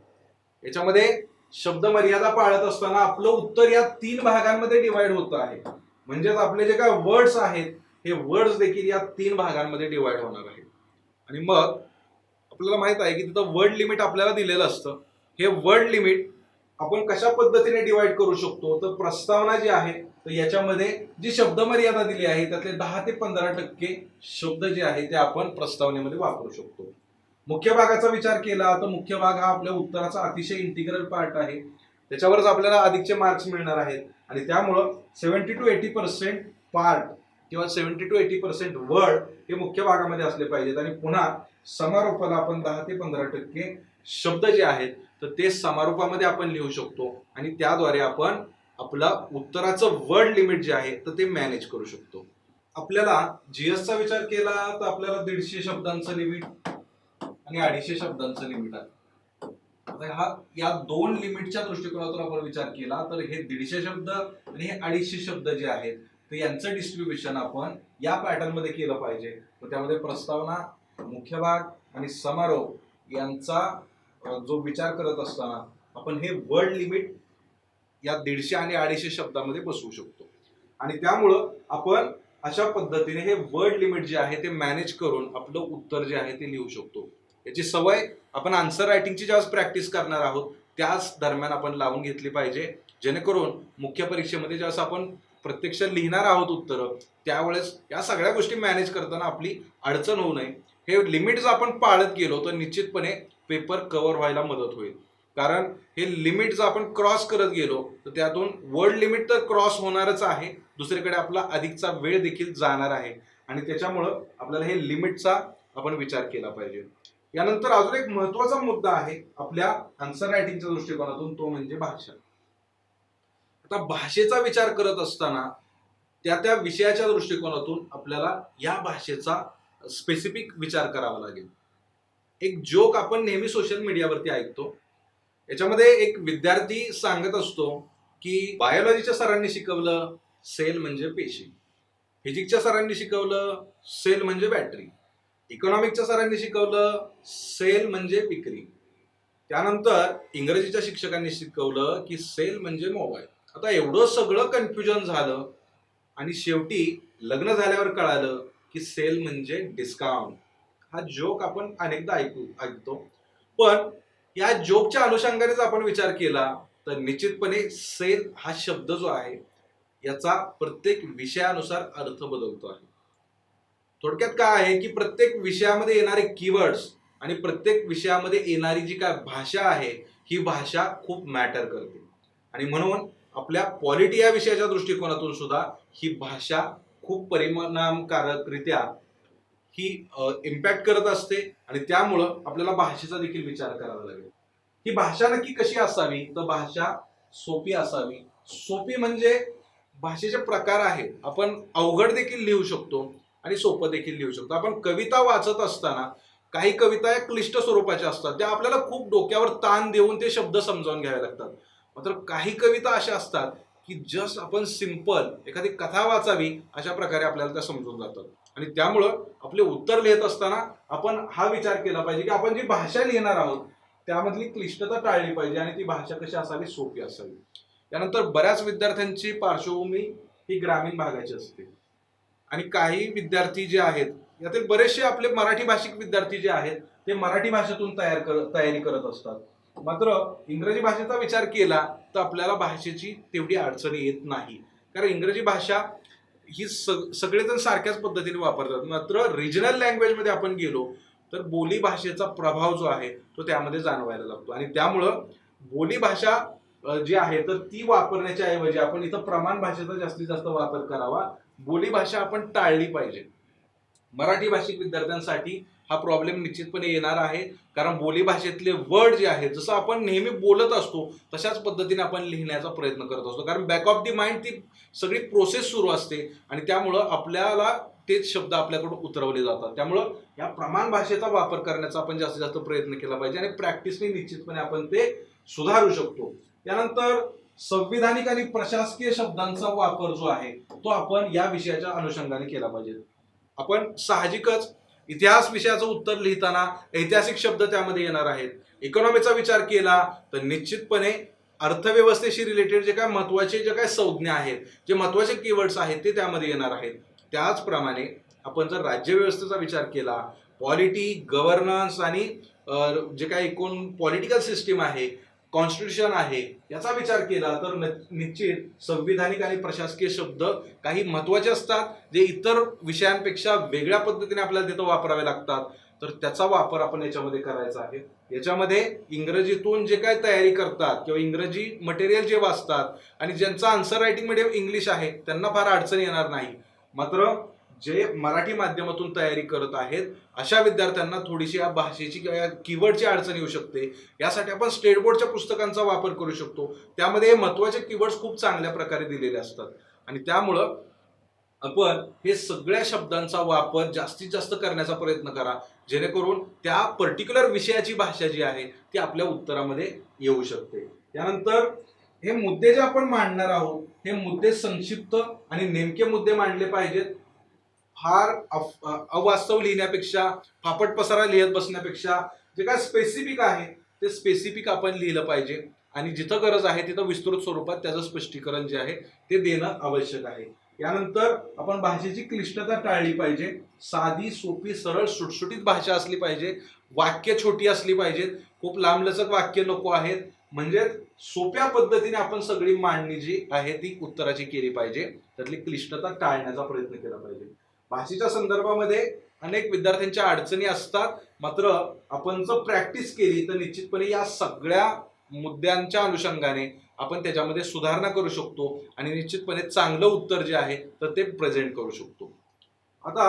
याच्यामध्ये शब्द मर्यादा पाळत असताना आपलं उत्तर या 3 भागांमध्ये डिवाइड होत आहे. म्हणजेच आपले जे काय वर्ड्स आहेत हे वर्ड्स देखील या 3 भागांमध्ये डिवाइड होणार आहे. आणि मग आपल्याला माहित आहे की तिथं वर्ड लिमिट आपल्याला दिलेलं असतं. हे वर्ड लिमिट आपण कशा पद्धतीने डिवाइड करू शकतो तर प्रस्तावना जी आहे तर याच्यामध्ये जी शब्द मर्यादा दिली आहे त्यातले 10 ते 15% शब्द जे आहे ते आपण प्रस्तावनेमध्ये वापरू शकतो. मुख्य भागाचा विचार केला तर मुख्य भाग हा आपल्या उत्तराचा अतिशय इंटिग्रल पार्ट आहे. त्याच्यावरच आपल्याला अधिकचे मार्क्स मिळणार आहेत आणि त्यामुळं 70 to 80% पार्ट किंवा 70 to 80% वर्ड हे मुख्य भागामध्ये असले पाहिजेत. आणि पुन्हा समारोपाला आपण 10 ते 15% शब्द जे आहेत तर ते समारोपामध्ये आपण लिहू शकतो आणि त्याद्वारे आपण आपला उत्तराचं वर्ड लिमिट जे आहे तर ते मॅनेज करू शकतो. आपल्याला जीएसचा विचार केला तर आपल्याला 150 शब्दांचं लिमिट आणि 250 शब्दांचं लिमिट आहे. आता हा या 2 लिमिटच्या दृष्टिकोनातून आपण विचार केला तर हे 150 शब्द आणि हे 250 शब्द जे आहेत तर यांचं डिस्ट्रीब्युशन आपण या पॅटर्न मध्ये केलं पाहिजे. तर त्यामध्ये प्रस्तावना, मुख्य भाग आणि समारोप यांचा जो विचार करत असताना आपण हे वर्ड लिमिट या 150 आणि 250 शब्दामध्ये बसवू शकतो. आणि त्यामुळं आपण अशा पद्धतीने हे वर्ड लिमिट जे आहे ते मॅनेज करून आपलं उत्तर जे आहे ते लिहू शकतो. याची सवय आपण आन्सर रायटिंगची ज्यावेळेस प्रॅक्टिस करणार आहोत त्याच दरम्यान आपण लावून घेतली पाहिजे. जेणेकरून मुख्य परीक्षेमध्ये ज्यावेळेस आपण प्रत्यक्ष लिहिणार आहोत उत्तर त्यावेळेस या सगळ्या गोष्टी मॅनेज करताना आपली अडचण होऊ नये. हे लिमिट जर आपण पाळत गेलो तर निश्चितपणे पेपर कव्हर व्हायला मदत होईल. कारण हे लिमिट जर आपण क्रॉस करत गेलो तर त्यातून वर्ड लिमिट तर क्रॉस होणारच आहे, दुसरीकडे आपला अधिकचा वेळ देखील जाणार आहे आणि त्याच्यामुळं आपल्याला हे लिमिटचा आपण विचार केला पाहिजे. यानंतर अजून एक महत्वाचा मुद्दा आहे आपल्या आन्सर रायटिंगच्या दृष्टिकोनातून, तो म्हणजे भाषा. आता भाषेचा विचार करत असताना त्या विषयाच्या दृष्टिकोनातून आपल्याला या भाषेचा स्पेसिफिक विचार करावा लागेल. एक जोक आपण नेहमी सोशल मीडियावरती ऐकतो. याच्यामध्ये एक विद्यार्थी सांगत असतो की बायोलॉजीच्या सरांनी शिकवलं सेल म्हणजे पेशी, फिजिक्सच्या सरांनी शिकवलं सेल म्हणजे बॅटरी, इकॉनॉमिक्सच्या सरांनी शिकवलं सेल म्हणजे विक्री, त्यानंतर इंग्रजीच्या शिक्षकांनी शिकवलं की सेल म्हणजे मोबाईल. आता एवढं सगळं कन्फ्युजन झालं आणि शेवटी लग्न झाल्यावर कळालं की सेल म्हणजे डिस्काउंट. हा जोक आपण अनेकदा ऐकतो, पण या जोकच्या अनुषंगानेच आपण विचार केला तर निश्चितपणे सेल हा शब्द जो आहे याचा प्रत्येक विषयानुसार अर्थ बदलतो आहे. थोडक्यात काय आहे की प्रत्येक विषयामध्ये येणारे कीवर्ड्स आणि प्रत्येक विषयामध्ये येणारी जी काय भाषा आहे ही भाषा खूप मॅटर करते. आणि म्हणून आपल्या पॉलिटी या विषयाच्या दृष्टिकोनातून सुद्धा ही भाषा खूप परिणामकारकरित्या ही इम्पॅक्ट करत असते. आणि त्यामुळं आपल्याला भाषेचा देखील विचार करावा लागेल. ही भाषा नक्की कशी असावी, तर भाषा सोपी असावी. सोपी म्हणजे भाषेचे प्रकार आहेत. आपण अवघड देखील लिहू शकतो आणि सोपं देखील लिहू शकतो. आपण कविता वाचत असताना काही कविता या क्लिष्ट स्वरूपाच्या असतात, त्या आपल्याला खूप डोक्यावर ताण देऊन ते शब्द समजावून घ्यावे लागतात. मात्र काही कविता अशा असतात की जस्ट आपण सिंपल एखादी कथा वाचावी अशा प्रकारे आपल्याला त्या समजून जातात. आणि त्यामुळं आपले उत्तर लिहित असताना आपण हा विचार केला पाहिजे की आपण जी भाषा लिहिणार आहोत त्यामधली क्लिष्टता टाळली पाहिजे आणि ती भाषा कशी असावी, सोपी असावी. त्यानंतर बऱ्याच विद्यार्थ्यांची पार्श्वभूमी ही ग्रामीण भागाची असते आणि काही विद्यार्थी जे आहेत यातील बरेचसे आपले मराठी भाषिक विद्यार्थी जे आहेत ते मराठी भाषेतून तयारी करत असतात. मात्र इंग्रजी भाषेचा विचार केला तर आपल्याला भाषेची तेवढी अडचणी येत नाही, कारण इंग्रजी भाषा ही सगळेजण सारख्याच पद्धतीने वापरतात. मात्र रिजनल लँग्वेज मध्ये आपण गेलो तर बोली भाषेचा प्रभाव जो आहे तो त्यामध्ये जाणवायला लागतो. आणि त्यामुळं बोली भाषा जी आहे तर ती वापरण्याच्या ऐवजी आपण इथं प्रमाण भाषेचा जास्तीत जास्त वापर करावा. बोली भाषा आपण टाळली पाहिजे. मराठी भाषिक विद्यार्थ्यांसाठी हा प्रॉब्लेम निश्चितपणे येणार आहे, कारण बोली भाषेतले वर्ड जे आहेत जसं आपण नेहमी बोलत असतो तशाच पद्धतीने आपण लिहिण्याचा प्रयत्न करत असतो, कारण बॅक ऑफ दी माइंड ती सगळी प्रोसेस सुरू असते आणि त्यामुळं आपल्याला तेच शब्द आपल्याकडून उतरवले जातात. त्यामुळं या प्रमाण भाषेचा वापर करण्याचा आपण जास्तीत जास्त प्रयत्न केला पाहिजे आणि प्रॅक्टिसने निश्चितपणे आपण ते सुधारू शकतो. त्यानंतर संविधानिक आणि प्रशासकीय शब्दांचा वापर जो आहे तो आपण या विषयाच्या अनुषंगाने केला पाहिजे. आपण साहजिकच इतिहास विषयाचं उत्तर लिहिताना ऐतिहासिक शब्द त्यामध्ये येणार आहेत. इकॉनॉमीचा विचार केला तर निश्चितपणे अर्थव्यवस्थेशी रिलेटेड जे काय महत्वाचे जे काय संज्ञा आहेत, जे महत्वाचे कीवर्ड्स आहेत ते त्यामध्ये येणार आहेत. त्याचप्रमाणे आपण जर राज्यव्यवस्थेचा विचार केला, पॉलिटी, गव्हर्नन्स आणि जे काय एकूण पॉलिटिकल सिस्टीम आहे, कॉन्स्टिट्यूशन आहे, याचा विचार केला तर निश्चित संविधानिक आणि प्रशासकीय शब्द काही महत्वाचे असतात जे इतर विषयांपेक्षा वेगळ्या पद्धतीने आपल्याला तिथं वापरावे लागतात. तर त्याचा वापर आपण याच्यामध्ये करायचा आहे. याच्यामध्ये इंग्रजीतून जे काय तयारी करतात किंवा इंग्रजी मटेरियल जे वाचतात आणि ज्यांचं आन्सर रायटिंग मीडियम इंग्लिश आहे त्यांना फार अडचण येणार नाही. मात्र जे मराठी माध्यमातून तयारी करत आहेत अशा विद्यार्थ्यांना थोडीशी या भाषेची किंवा कीवर्डची अडचण येऊ शकते. यासाठी आपण स्टेट बोर्डच्या पुस्तकांचा वापर करू शकतो. त्यामध्ये महत्वाचे कीवर्ड्स खूप चांगल्या प्रकारे दिलेले असतात आणि त्यामुळं आपण हे सगळ्या शब्दांचा वापर जास्तीत जास्त करण्याचा प्रयत्न करा, जेणेकरून त्या पर्टिक्युलर विषयाची भाषा जी आहे ती आपल्या उत्तरामध्ये येऊ शकते. त्यानंतर हे मुद्दे जे आपण मांडणार आहोत हे मुद्दे संक्षिप्त आणि नेमके मुद्दे मांडले पाहिजेत. फार अवास्तव लिहिण्यापेक्षा, फापट पसारा लिहित बसण्यापेक्षा जे काय स्पेसिफिक आहे ते स्पेसिफिक आपण लिहिलं पाहिजे आणि जिथं गरज आहे तिथं विस्तृत स्वरूपात त्याचं स्पष्टीकरण जे आहे ते देणं आवश्यक आहे. यानंतर आपण भाषेची क्लिष्टता टाळली पाहिजे. साधी, सोपी, सरळ, सुटसुटीत भाषा असली पाहिजे. वाक्य छोटी असली पाहिजेत. खूप लांबलचक वाक्य नको आहेत. म्हणजे सोप्या पद्धतीने आपण सगळी मांडणी जी आहे ती उत्तराची केली पाहिजे. त्यातली क्लिष्टता टाळण्याचा प्रयत्न केला पाहिजे. भाषेच्या संदर्भामध्ये अनेक विद्यार्थ्यांच्या अडचणी असतात, मात्र आपण जर प्रॅक्टिस केली तर निश्चितपणे या सगळ्या मुद्द्यांच्या अनुषंगाने आपण त्याच्यामध्ये सुधारणा करू शकतो आणि निश्चितपणे चांगलं उत्तर जे आहे तर ते प्रेझेंट करू शकतो. आता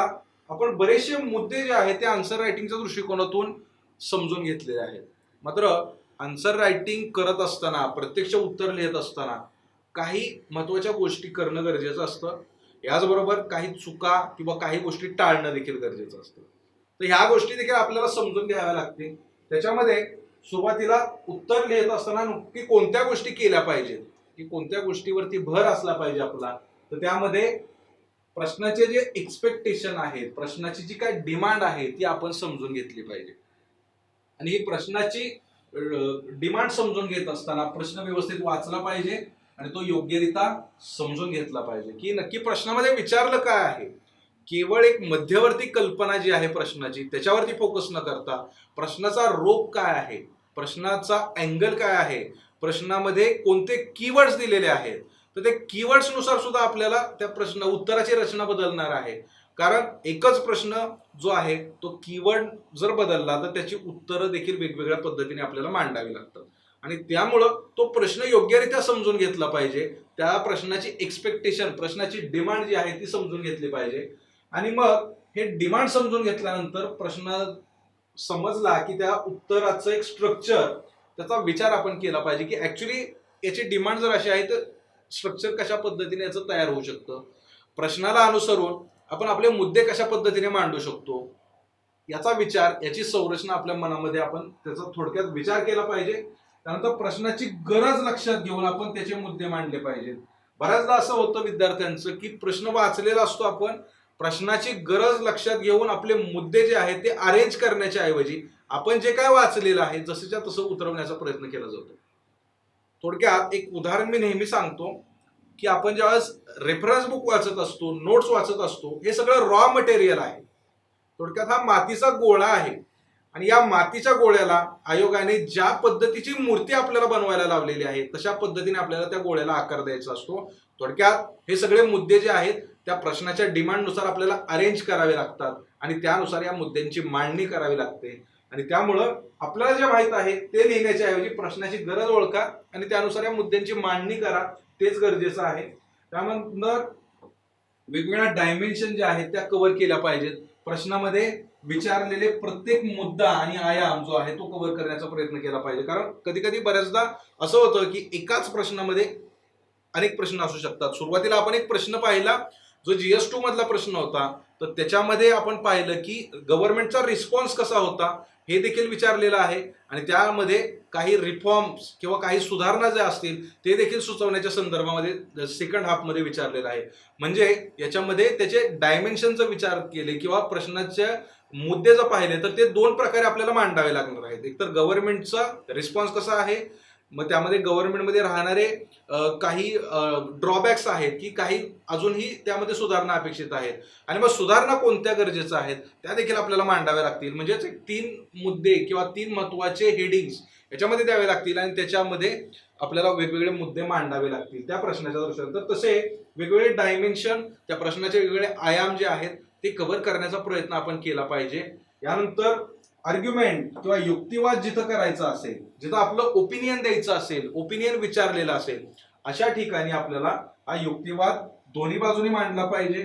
आपण बरेचसे मुद्दे जे आहेत ते आन्सर रायटिंगच्या दृष्टिकोनातून समजून घेतलेले आहेत. मात्र आन्सर रायटिंग करत असताना, प्रत्यक्ष उत्तर लिहित असताना काही महत्वाच्या गोष्टी करणं गरजेचं असतं. याचबरोबर काही चुका किंवा काही गोष्टी टाळणं देखील गरजेचं असतं. तर ह्या गोष्टी देखील आपल्याला समजून घ्याव्या लागतील. त्याच्यामध्ये सुरुवातीला उत्तर लिहित असताना नक्की कोणत्या गोष्टी केल्या पाहिजेत, की कोणत्या गोष्टीवरती भर असला पाहिजे आपला, तर त्यामध्ये प्रश्नाचे जे एक्सपेक्टेशन आहेत, प्रश्नाची जी काय डिमांड आहे ती आपण समजून घेतली पाहिजे. आणि ही प्रश्नाची डिमांड समजून घेत असताना प्रश्न व्यवस्थित वाचला पाहिजे आणि तो योग्यरित्या समजून घेतला पाहिजे की नक्की प्रश्नामध्ये विचारलं काय आहे. केवळ एक मध्यवर्ती कल्पना जी आहे प्रश्नाची त्याच्यावरती फोकस न करता प्रश्नाचा रोग काय आहे, प्रश्नाचा अँगल काय आहे, प्रश्नामध्ये कोणते कीवर्ड्स दिलेले आहेत, तर ते कीवर्ड्स नुसार सुद्धा आपल्याला त्या प्रश्न उत्तराची रचना बदलणार आहे. कारण एकच प्रश्न जो आहे तो कीवर्ड जर बदलला तर त्याची उत्तरं देखील वेगवेगळ्या पद्धतीने आपल्याला मांडावी लागतात आणि त्यामुळं तो प्रश्न योग्यरित्या समजून घेतला पाहिजे. त्या प्रश्नाची एक्सपेक्टेशन, प्रश्नाची डिमांड जी आहे ती समजून घेतली पाहिजे आणि मग हे डिमांड समजून घेतल्यानंतर प्रश्न समजला की त्या उत्तराचं एक स्ट्रक्चर, त्याचा विचार आपण केला पाहिजे की ऍक्च्युली याची डिमांड जर अशी आहे तर स्ट्रक्चर कशा पद्धतीने याचं तयार होऊ शकतं, प्रश्नाला अनुसरून आपण आपले मुद्दे कशा पद्धतीने मांडू शकतो याचा विचार, याची संरचना आपल्या मनामध्ये आपण त्याचा थोडक्यात विचार केला पाहिजे. त्यानंतर प्रश्नाची गरज लक्षात घेऊन आपण त्याचे मुद्दे मांडले पाहिजेत. बऱ्याचदा असं होतं विद्यार्थ्यांचं की प्रश्न वाचलेला असतो आपण, प्रश्नाची गरज लक्षात घेऊन आपले मुद्दे जे आहेत ते अरेंज करण्याच्या ऐवजी आपण जे काय वाचलेलं आहे जसंच्या तसं उतरवण्याचा प्रयत्न केला जातो. थोडक्यात एक उदाहरण मी नेहमी सांगतो की आपण ज्यावेळेस रेफरन्स बुक वाचत असतो, नोट्स वाचत असतो, हे सगळं रॉ मटेरियल आहे. थोडक्यात हा मातीचा गोळा आहे आणि या मातीच्या गोळ्याला आयोगाने ज्या पद्धतीची मूर्ती आपल्याला बनवायला लावलेली आहे तशा पद्धतीने आपल्याला त्या गोळ्याला आकार द्यायचा असतो. थोडक्यात हे सगळे मुद्दे जे आहेत त्या प्रश्नाच्या डिमांडनुसार आपल्याला अरेंज करावे लागतात आणि त्यानुसार या मुद्द्यांची मांडणी करावी लागते आणि त्यामुळं आपल्याला जे माहित आहे ते लिहिण्याच्या ऐवजी प्रश्नाची गरज ओळखा आणि त्यानुसार या मुद्द्यांची मांडणी करा, तेच गरजेचं आहे. त्यानंतर वेगवेगळ्या डायमेन्शन ज्या आहेत त्या कव्हर केल्या पाहिजेत. प्रश्नामध्ये विचारलेले प्रत्येक मुद्दा आणि आयाम जो आहे तो कव्हर करण्याचा प्रयत्न केला पाहिजे. कारण कधी कधी बऱ्याचदा असं होतं की एकाच प्रश्नामध्ये अनेक प्रश्न असू शकतात. सुरुवातीला आपण एक प्रश्न पाहिला जो GS2 मधला प्रश्न होता, तर त्याच्यामध्ये आपण पाहिलं की गव्हर्नमेंटचा रिस्पॉन्स कसा होता हे देखील विचारलेलं आहे आणि त्यामध्ये काही रिफॉर्म्स किंवा काही सुधारणा ज्या असतील ते देखील सुचवण्याच्या संदर्भामध्ये सेकंड हाफ मध्ये विचारलेलं आहे. म्हणजे याच्यामध्ये त्याचे डायमेन्शनचा विचार केले किंवा प्रश्नाचे मुद्दे जर पाहिले तर ते दोन प्रकारे आपल्याला मांडावे लागणार आहेत. एक तर गव्हर्नमेंटचा रिस्पॉन्स कसा आहे, मग त्यामध्ये गव्हर्नमेंटमध्ये राहणारे काही ड्रॉबॅक्स आहेत की काही अजूनही त्यामध्ये सुधारणा अपेक्षित आहेत आणि मग सुधारणा कोणत्या गरजेच्या आहेत त्या देखील आपल्याला मांडाव्या लागतील. म्हणजेच 3 मुद्दे किंवा 3 महत्वाचे हेडिंग्स याच्यामध्ये द्यावे लागतील आणि त्याच्यामध्ये आपल्याला वेगवेगळे मुद्दे मांडावे लागतील त्या प्रश्नाच्या दृष्टीने. तर तसे वेगवेगळे डायमेन्शन, त्या प्रश्नाचे वेगवेगळे आयाम जे आहेत ते कव्हर करण्याचा प्रयत्न आपण केला पाहिजे. यानंतर आर्ग्युमेंट किंवा युक्तिवाद जिथं करायचा असेल, जिथं आपलं ओपिनियन द्यायचं असेल, ओपिनियन विचारलेलं असेल, अशा ठिकाणी आपल्याला हा युक्तिवाद दोन्ही बाजूने मांडला पाहिजे.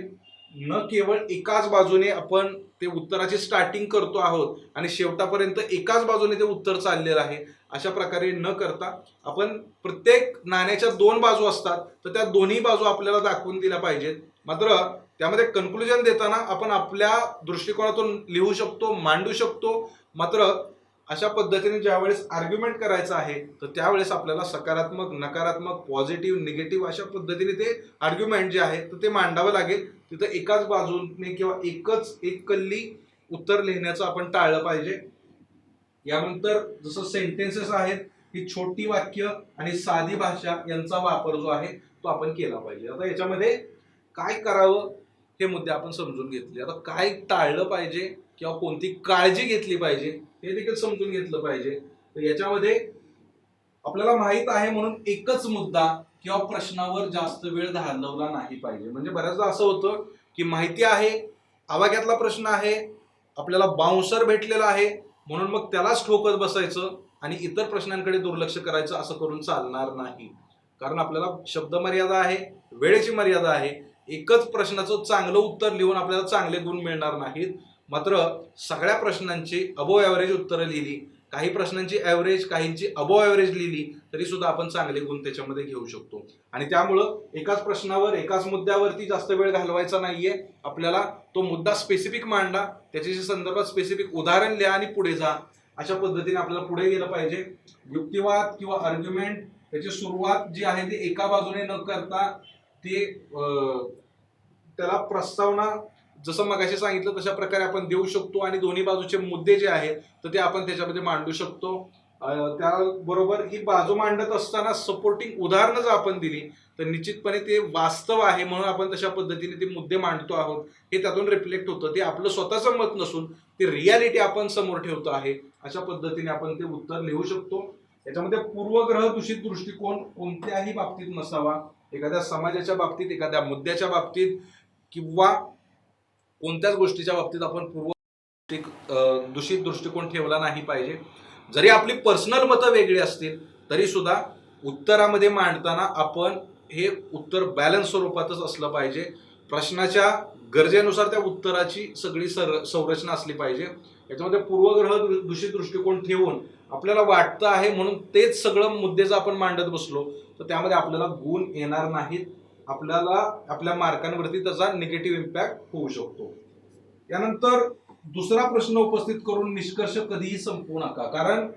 न केवळ एकाच बाजूने आपण ते उत्तराची स्टार्टिंग करतो आहोत आणि शेवटापर्यंत एकाच बाजूने ते उत्तर चाललेलं आहे अशा प्रकारे न करता आपण प्रत्येक नाण्याच्या 2 बाजू असतात तर त्या दोन्ही बाजू आपल्याला दाखवून दिल्या पाहिजेत. मात्र त्यामध्ये कन्क्लुजन देताना आपण आपल्या दृष्टिकोनातून लिहू शकतो, मांडू शकतो. मात्र अशा पद्धतीने ज्यावेळेस आर्ग्युमेंट करायचं आहे तर त्यावेळेस आपल्याला सकारात्मक, नकारात्मक, पॉझिटिव्ह, निगेटिव्ह अशा पद्धतीने ते आर्ग्युमेंट जे आहे तर ते मांडावं लागेल. तिथं एकाच बाजूने किंवा एक कल्ली उत्तर लिहिण्याचं आपण टाळलं पाहिजे. यानंतर जसं सेंटेन्सेस आहेत ही छोटी वाक्य आणि साधी भाषा यांचा वापर जो आहे तो आपण केला पाहिजे. आता याच्यामध्ये काय करावं हे मुद्दे आपण समजून घेतले. आता काय टाळलं पाहिजे किंवा कोणती काळजी घेतली पाहिजे हे देखील समजून घेतलं पाहिजे. तर याच्यामध्ये आपल्याला माहित आहे म्हणून एकच मुद्दा किंवा प्रश्नावर जास्त वेळ घालवला नाही पाहिजे. म्हणजे बऱ्याचदा असं होतं की माहिती आहे, आवाक्यातला प्रश्न आहे, आपल्याला बाउन्सर भेटलेला आहे म्हणून मग त्यालाच ठोकत बसायचं आणि इतर प्रश्नांकडे दुर्लक्ष करायचं, असं करून चालणार नाही. कारण आपल्याला शब्द मर्यादा आहे, वेळेची मर्यादा आहे. एकच प्रश्नाचं चांगलं उत्तर लिहून आपल्याला चांगले गुण मिळणार नाहीत. मात्र सगळ्या प्रश्नांची अबोव ॲव्हरेज उत्तरं लिहिली, काही प्रश्नांची ॲव्हरेज, काहींची अबोव ॲव्हरेज लिहिली तरी सुद्धा आपण चांगले गुण त्याच्यामध्ये घेऊ शकतो. आणि त्यामुळं एकाच प्रश्नावर, एकाच मुद्द्यावरती जास्त वेळ घालवायचा नाहीये. आपल्याला तो मुद्दा स्पेसिफिक मांडा, त्याच्याशी संदर्भात स्पेसिफिक उदाहरण लिहा आणि पुढे जा. अशा पद्धतीने आपल्याला पुढे गेलं पाहिजे. युक्तिवाद किंवा आर्ग्युमेंट त्याची सुरुवात जी आहे ती एका बाजूने न करता ते त्याला प्रस्तावना जसं मगाशी सांगितलं तशा प्रकारे आपण देऊ शकतो आणि दोन्ही बाजूचे मुद्दे जे आहेत तर ते आपण त्याच्यामध्ये मांडू शकतो. त्याबरोबर ही बाजू मांडत असताना सपोर्टिंग उदाहरणं जर आपण दिली तर निश्चितपणे ते वास्तव आहे म्हणून आपण तशा पद्धतीने ते मुद्दे मांडतो आहोत हे त्यातून रिफ्लेक्ट होतं. ते आपलं स्वतःचं मत नसून ते रियालिटी आपण समोर ठेवतो आहे. अशा पद्धतीने आपण ते उत्तर लिहू शकतो. याच्यामध्ये पूर्वग्रह दूषित दृष्टिकोन कोणत्याही बाबतीत नसावा. एखाद्या समाजाच्या बाबतीत, एखाद्या मुद्द्याच्या बाबतीत किंवा कोणत्याच गोष्टीच्या बाबतीत आपण दूषित दृष्टिकोन ठेवला नाही पाहिजे. जरी आपली पर्सनल मतं वेगळी असतील तरी सुद्धा उत्तरामध्ये मांडताना आपण हे उत्तर बॅलन्स स्वरूपातच असलं पाहिजे. प्रश्नाच्या गरजेनुसार त्या उत्तराची सगळी संरचना असली पाहिजे. याच्यामध्ये पूर्वग्रह दूषित दृष्टिकोन ठेवून आपल्याला वाटतं आहे म्हणून तेच सगळं मुद्दे जर आपण मांडत बसलो तर त्यामध्ये आपल्याला गुण येणार नाहीत. आपल्याला आपल्या मार्कांवरती त्याचा निगेटिव्ह इम्पॅक्ट होऊ शकतो. यानंतर दुसरा प्रश्न उपस्थित करून निष्कर्ष कधीही संपवू नका. कारण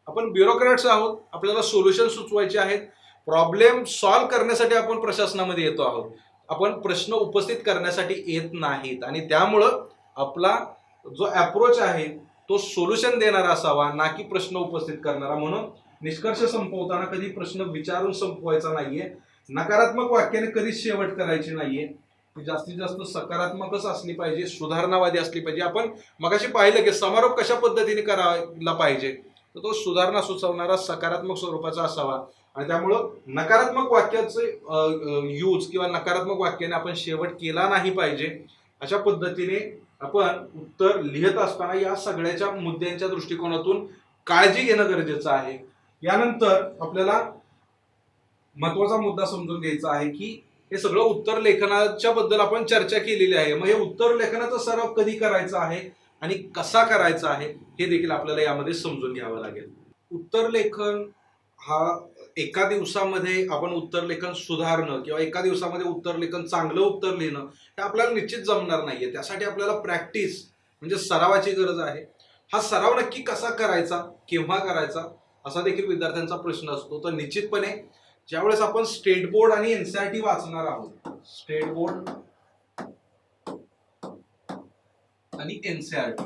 आपण ब्युरोक्रॅट्स आहोत, आपल्याला सोल्युशन सुचवायचे आहेत. प्रॉब्लेम सॉल्व्ह करण्यासाठी आपण प्रशासनामध्ये येतो आहोत. आपण प्रश्न उपस्थित करण्यासाठी येत नाहीत आणि त्यामुळं आपला जो अप्रोच आहे तो सोल्युशन देणारा असावा ना की प्रश्न उपस्थित करणारा. म्हणून निष्कर्ष संपवताना कधी प्रश्न विचारून संपवायचा नाहीये. नकारात्मक वाक्याने कधीच शेवट करायची नाहीये. जास्तीत जास्त सकारात्मकच असली पाहिजे, सुधारणावादी असली पाहिजे. आपण मगाशी पाहिलं की समारोप कशा पद्धतीने करायला पाहिजे तर तो सुधारणा सुचवणारा सकारात्मक स्वरूपाचा असावा आणि त्यामुळं नकारात्मक वाक्याचे यूज किंवा नकारात्मक वाक्याने आपण शेवट केला नाही पाहिजे. अशा पद्धतीने आपण उत्तर लिहित असताना या सगळ्याच्या मुद्द्यांच्या दृष्टिकोनातून काळजी घेणं गरजेचं आहे. यानंतर आपल्याला महत्वाचा मुद्दा समजून घ्यायचा आहे की हे सगळं उत्तर लेखनाच्या बद्दल आपण चर्चा केलेली आहे. मग हे उत्तर लेखनाचा सराव कधी करायचा आहे आणि कसा करायचा आहे हे देखील आपल्याला यामध्ये समजून घ्यावं लागेल. उत्तर लेखन हा एका दिवसामध्ये आपण उत्तर लेखन सुधारणं किंवा एका दिवसामध्ये उत्तर लेखन चांगलं उत्तर लिहिणं हे आपल्याला निश्चित जमणार नाहीये. त्यासाठी आपल्याला प्रॅक्टिस म्हणजे सरावाची गरज आहे. हा सराव नक्की कसा करायचा, केव्हा करायचा असा देखील विद्यार्थ्यांचा प्रश्न असतो. तर निश्चितपणे ज्यावेळेस आपण स्टेट बोर्ड आणि एनसीईआरटी वाचणार आहोत, स्टेट बोर्ड आणि एनसीईआरटी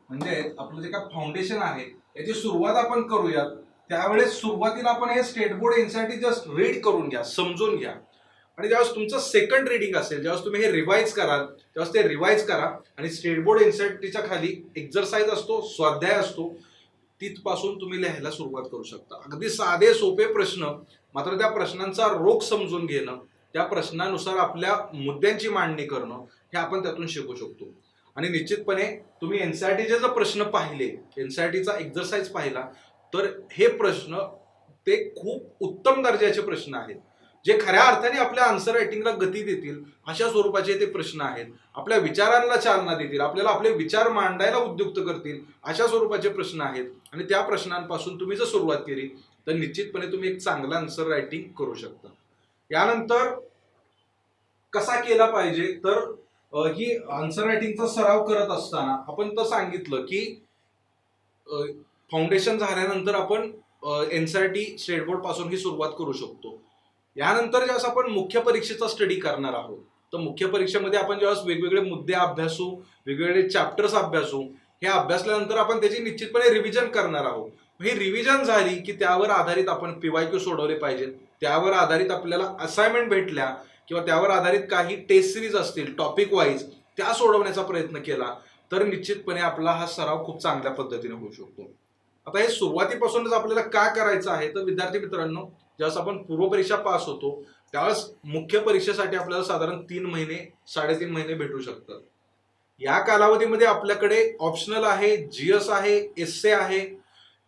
म्हणजे आपलं जे काय फाउंडेशन आहे याची सुरुवात आपण करूयात. त्यावेळेस सुरुवातीला आपण हे state board NCERT just read करून घ्या, समजून घ्या आणि ज्यावेळेस तुमचं सेकंड रीडिंग असेल, ज्यावेळेस तुम्ही हे रिवाइज कराल त्यावेळेस ते रिवाइज करा आणि स्टेट बोर्ड एनसीईआरटीच्या खाली एक्झरसाइज असतो, स्वाध्याय असतो, तिथपासून तुम्ही लिहायला सुरुवात करू शकता. अगदी साधे सोपे प्रश्न, मात्र त्या प्रश्नांचा रोख समजून घेणं, त्या प्रश्नानुसार आपल्या मुद्द्यांची मांडणी करणं हे आपण त्यातून शिकू शकतो. आणि निश्चितपणे तुम्ही एनसीईआरटीचे जर प्रश्न पाहिले, एनसीईआरटीचा एक्झरसाइज पाहिला तर हे प्रश्न ते खूप उत्तम दर्जाचे प्रश्न आहेत जे खऱ्या अर्थाने आपल्या आन्सर रायटिंगला गती देतील अशा स्वरूपाचे ते प्रश्न आहेत. आपल्या विचारांना चालना देतील, आपल्याला आपले विचार मांडायला उद्युक्त करतील अशा स्वरूपाचे प्रश्न आहेत आणि त्या प्रश्नांपासून तुम्ही जर सुरुवात केली तर निश्चितपणे तुम्ही एक चांगला आन्सर रायटिंग करू शकता. यानंतर कसा केला पाहिजे तर ही आन्सर रायटिंगचा सराव करत असताना आपण तर सांगितलं की फाउंडेशन झाल्यानंतर आपण एनसीईआरटी स्टेट बोर्ड पासून ही सुरुवात करू शकतो. यानंतर ज्यावेळेस आपण मुख्य परीक्षेचा स्टडी करणार आहोत तर मुख्य परीक्षेमध्ये आपण ज्यावेळेस वेगवेगळे मुद्दे अभ्यासू, वेगवेगळे चॅप्टर्स अभ्यासू, हे अभ्यासल्यानंतर आपण त्याची निश्चितपने रिव्हिजन करणार आहोत. ही रिव्हिजन झाली की त्यावर आधारित आपण पीवायक्यू सोडवले पाहिजेत. त्यावर आधारित आपल्याला असाइनमेंट भेटल्या किंवा त्यावर आधारित काही टेस्ट सिरीज असतील टॉपिक वाईज त्या सोडवण्याचा प्रयत्न केला तर निश्चितपणे आपला हा सराव खूप चांगल्या पद्धतीने होऊ शकतो. आता हे सुरुवातीपासूनच आपल्याला काय करायचं आहे तर विद्यार्थी मित्रांनो, ज्यावेळेस आपण पूर्वपरीक्षा पास होतो त्यावेळेस मुख्य परीक्षेसाठी आपल्याला साधारण 3 महिने 3.5 महिने भेटू शकतात. या कालावधीमध्ये आपल्याकडे ऑप्शनल आहे, जीएस आहे, एसए आहे,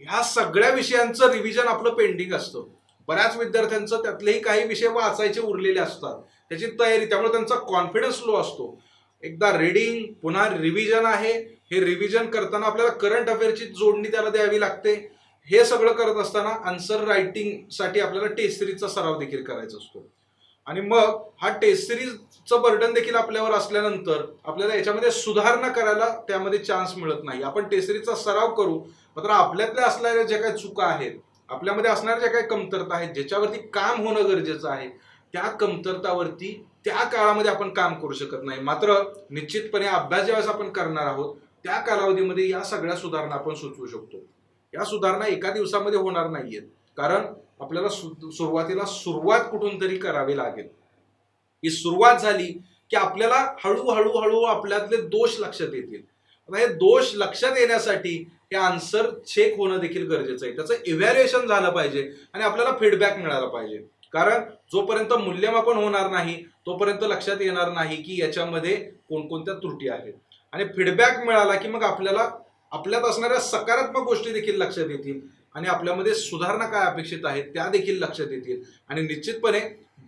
ह्या सगळ्या विषयांचं रिव्हिजन आपलं पेंडिंग असतं. बऱ्याच विद्यार्थ्यांचं त्यातलेही काही विषय वाचायचे उरलेले असतात, त्याची तयारी, त्यामुळे त्यांचा कॉन्फिडन्स लो असतो. एकदा रीडिंग पुन्हा रिव्हिजन आहे, हे रिव्हिजन करताना आपल्याला करंट अफेअरची जोडणी त्याला द्यावी लागते. हे सगळं करत असताना आन्सर रायटिंगसाठी आपल्याला टेस्ट सिरीजचा सराव देखील करायचा असतो आणि मग हा टेस्ट सिरीजचं बर्डन देखील आपल्यावर असल्यानंतर आपल्याला याच्यामध्ये सुधारणा करायला त्यामध्ये चान्स मिळत नाही. आपण टेस्ट सिरीजचा सराव करू, मात्र आपल्यातल्या असणाऱ्या ज्या काही चुका आहेत, आपल्यामध्ये असणाऱ्या ज्या काही कमतरता आहेत, ज्याच्यावरती काम होणं गरजेचं आहे, त्या कमतरतावरती त्या काळामध्ये आपण काम करू शकत नाही. मात्र निश्चितपणे अभ्यास ज्यावेळेस आपण करणार आहोत त्या कालावधीमध्ये या सगळ्या सुधारणा आपण सुचवू शकतो. या सुधारणा एका दिवसामध्ये होणार नाहीयेत, कारण आपल्याला सुरुवातीला सुरुवात कुठून तरी करावी लागेल. ही सुरुवात झाली की आपल्याला हळूहळू आपल्यातले दोष लक्षात येतील. आता हे दोष लक्षात येण्यासाठी हे आन्सर चेक होणं देखील गरजेचं आहे. त्याचं इव्हॅल्युएशन झालं पाहिजे आणि आपल्याला फीडबॅक मिळाला पाहिजे. कारण जोपर्यंत मूल्यमापन होणार नाही तोपर्यंत लक्षात येणार नाही की याच्यामध्ये कोणकोणत्या त्रुटी आहेत. आणि फीडबॅक मिळाला की मग आपल्याला आपल्यात असणाऱ्या सकारात्मक गोष्टी देखील लक्षात येतील आणि आपल्यामध्ये सुधारणा काय अपेक्षित आहेत त्या देखील लक्षात येतील. आणि निश्चितपणे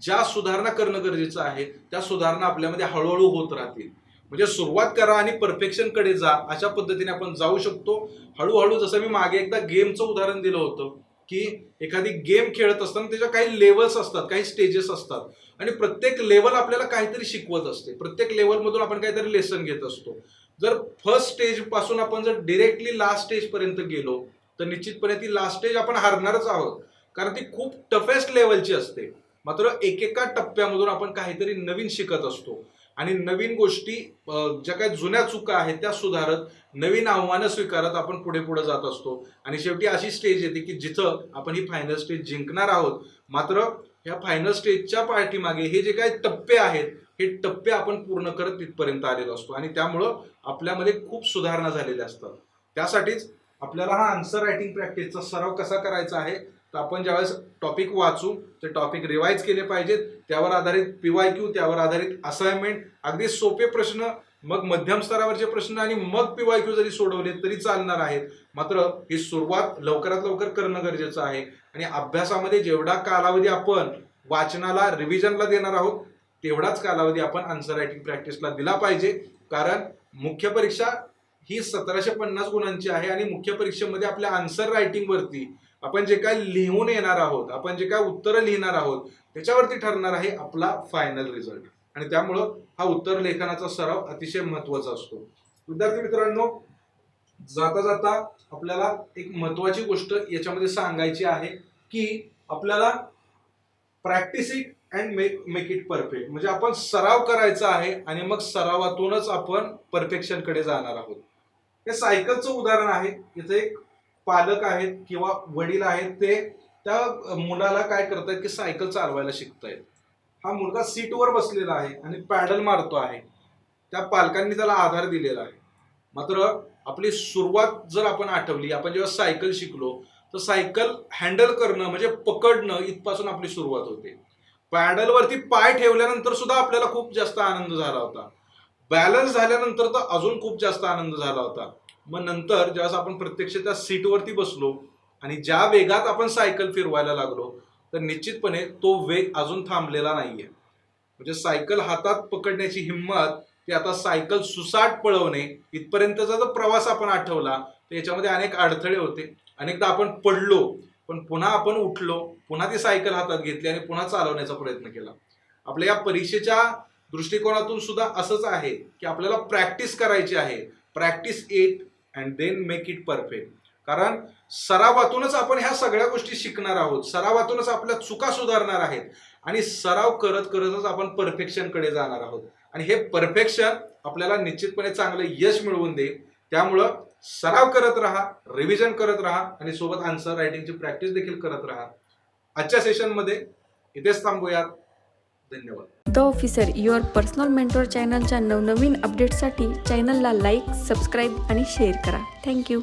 ज्या सुधारणा करणं गरजेचं आहे त्या सुधारणा आपल्यामध्ये हळूहळू होत राहतील. म्हणजे सुरुवात करा आणि परफेक्शन कडे जा, अशा पद्धतीने आपण जाऊ शकतो हळूहळू. जसं मी मागे एकदा गेमचं उदाहरण दिलं होतं की एखादी गेम खेळत असताना त्याच्या काही लेवल्स असतात, काही स्टेजेस असतात आणि प्रत्येक लेवल आपल्याला काहीतरी शिकवत असते. प्रत्येक लेवलमधून आपण काहीतरी लेसन घेत असतो. जर फर्स्ट स्टेज पासून आपण जर डिरेक्टली लास्ट स्टेज पर्यंत गेलो तर निश्चितपणे ती लास्ट स्टेज आपण हारणारच आहोत, कारण ती खूप टफेस्ट लेवलची असते. मात्र एकेका टप्प्यामधून आपण काहीतरी नवीन शिकत असतो आणि नवीन गोष्टी, ज्या काही जुन्या चुका आहेत त्या सुधारत, नवीन आव्हानं स्वीकारत आपण पुढे पुढे जात असतो. आणि शेवटी अशी स्टेज येते की जिथं आपण ही फायनल स्टेज जिंकणार आहोत. मात्र या फायनल स्टेजच्या पाठीमागे हे जे काही टप्पे आहेत हे टप्पे आपण पूर्ण करत तिथपर्यंत आलेलो असतो आणि त्यामुळं आपल्यामध्ये खूप सुधारणा झालेल्या असतात. त्यासाठीच आपल्याला हा आन्सर रायटिंग प्रॅक्टिसचा सराव कसा करायचा आहे तर आपण ज्यावेळेस टॉपिक वाचू ते टॉपिक रिवाइज केले पाहिजेत. त्यावर आधारित PYQ, त्यावर आधारित असाइनमेंट, अगदी सोपे प्रश्न, मग मध्यम स्तरावरचे प्रश्न आणि मग PYQ जरी सोडवले तरी चालणार आहेत. मात्र ही सुरुवात लवकरात लवकर करणं गरजेचं आहे. आणि अभ्यासामध्ये जेवढा कालावधी आपण वाचनाला, रिव्हिजनला देणार आहोत तेवढाच कालावधी आपण आन्सर रायटिंग प्रॅक्टिसला दिला पाहिजे. कारण मुख्य परीक्षा ही 1750 गुणांची आहे आणि मुख्य परीक्षेमध्ये आपल्या आन्सर रायटिंग वरती आपण जे काय लिहून येणार आहोत, आपण जे काय उत्तरं लिहिणार आहोत त्याच्यावरती ठरणार आहे आपला फायनल रिझल्ट. आणि त्यामुळं हा उत्तर लेखनाचा सराव अतिशय महत्वाचा असतो. विद्यार्थी मित्रांनो, जाता जाता आपल्याला एक महत्वाची गोष्ट याच्यामध्ये सांगायची आहे की आपल्याला practice it and make it perfect, म्हणजे आपण सराव करायचा आहे आणि मग सरावातूनच आपण परफेक्शन कडे जाणार आहोत. हे सायकलचं उदाहरण आहे. इथे एक पालक आहेत किंवा वडील आहेत, ते त्या मुलाला काय करतायत की सायकल चालवायला शिकतायत. हा मुलगा सीटवर बसलेला आहे आणि पॅडल मारतो आहे. त्या पालकांनी त्याला आधार दिलेला आहे. मात्र आपली सुरुवात जर आपण आठवली, आपण जेव्हा सायकल शिकलो तर सायकल हँडल करणं म्हणजे पकडणं इथपासून आपली सुरुवात होते. पॅडलवरती पाय ठेवल्यानंतर सुद्धा आपल्याला खूप जास्त आनंद झाला होता. बॅलन्स झाल्यानंतर तर अजून खूप जास्त आनंद झाला होता. मग नंतर ज्यावेळेस आपण प्रत्यक्ष त्या सीटवरती बसलो आणि ज्या वेगात आपण सायकल फिरवायला लागलो तर निश्चितपणे तो वेग अजून थांबलेला नाहीये. म्हणजे सायकल हातात पकडण्याची हिंमत, ती आता सायकल सुसाट पळवणे इथपर्यंतचा जर प्रवास आपण आठवला तर याच्यामध्ये अनेक अडथळे होते. अनेकदा आपण पडलो पण पुन्हा आपण उठलो, पुन्हा ती सायकल हातात घेतली आणि पुन्हा चालवण्याचा प्रयत्न केला. आपल्या या परीक्षेच्या दृष्टिकोनातून सुद्धा असंच आहे की आपल्याला प्रॅक्टिस करायची आहे. Practice it and then make it perfect. कारण सरावातूनच आपण ह्या सगळ्या गोष्टी शिकणार आहोत, सरावातूनच आपल्या चुका सुधारणार आहेत आणि सराव करत करतच आपण परफेक्शन कडे जाणार आहोत. आणि हे परफेक्शन आपल्याला निश्चितपणे चांगलं यश मिळवून देईल. त्यामुळं सराव करत राहा, रिव्हिजन करत राहा आणि सोबत आन्सर रायटिंगची प्रॅक्टिस देखील करत राहा. आजच्या सेशनमध्ये इथेच थांबूयात. धन्यवाद. The officer, your personal mentor चॅनलच्या नवनवीन अपडेट्ससाठी चॅनलला लाईक, सबस्क्राईब आणि शेअर करा. थँक्यू.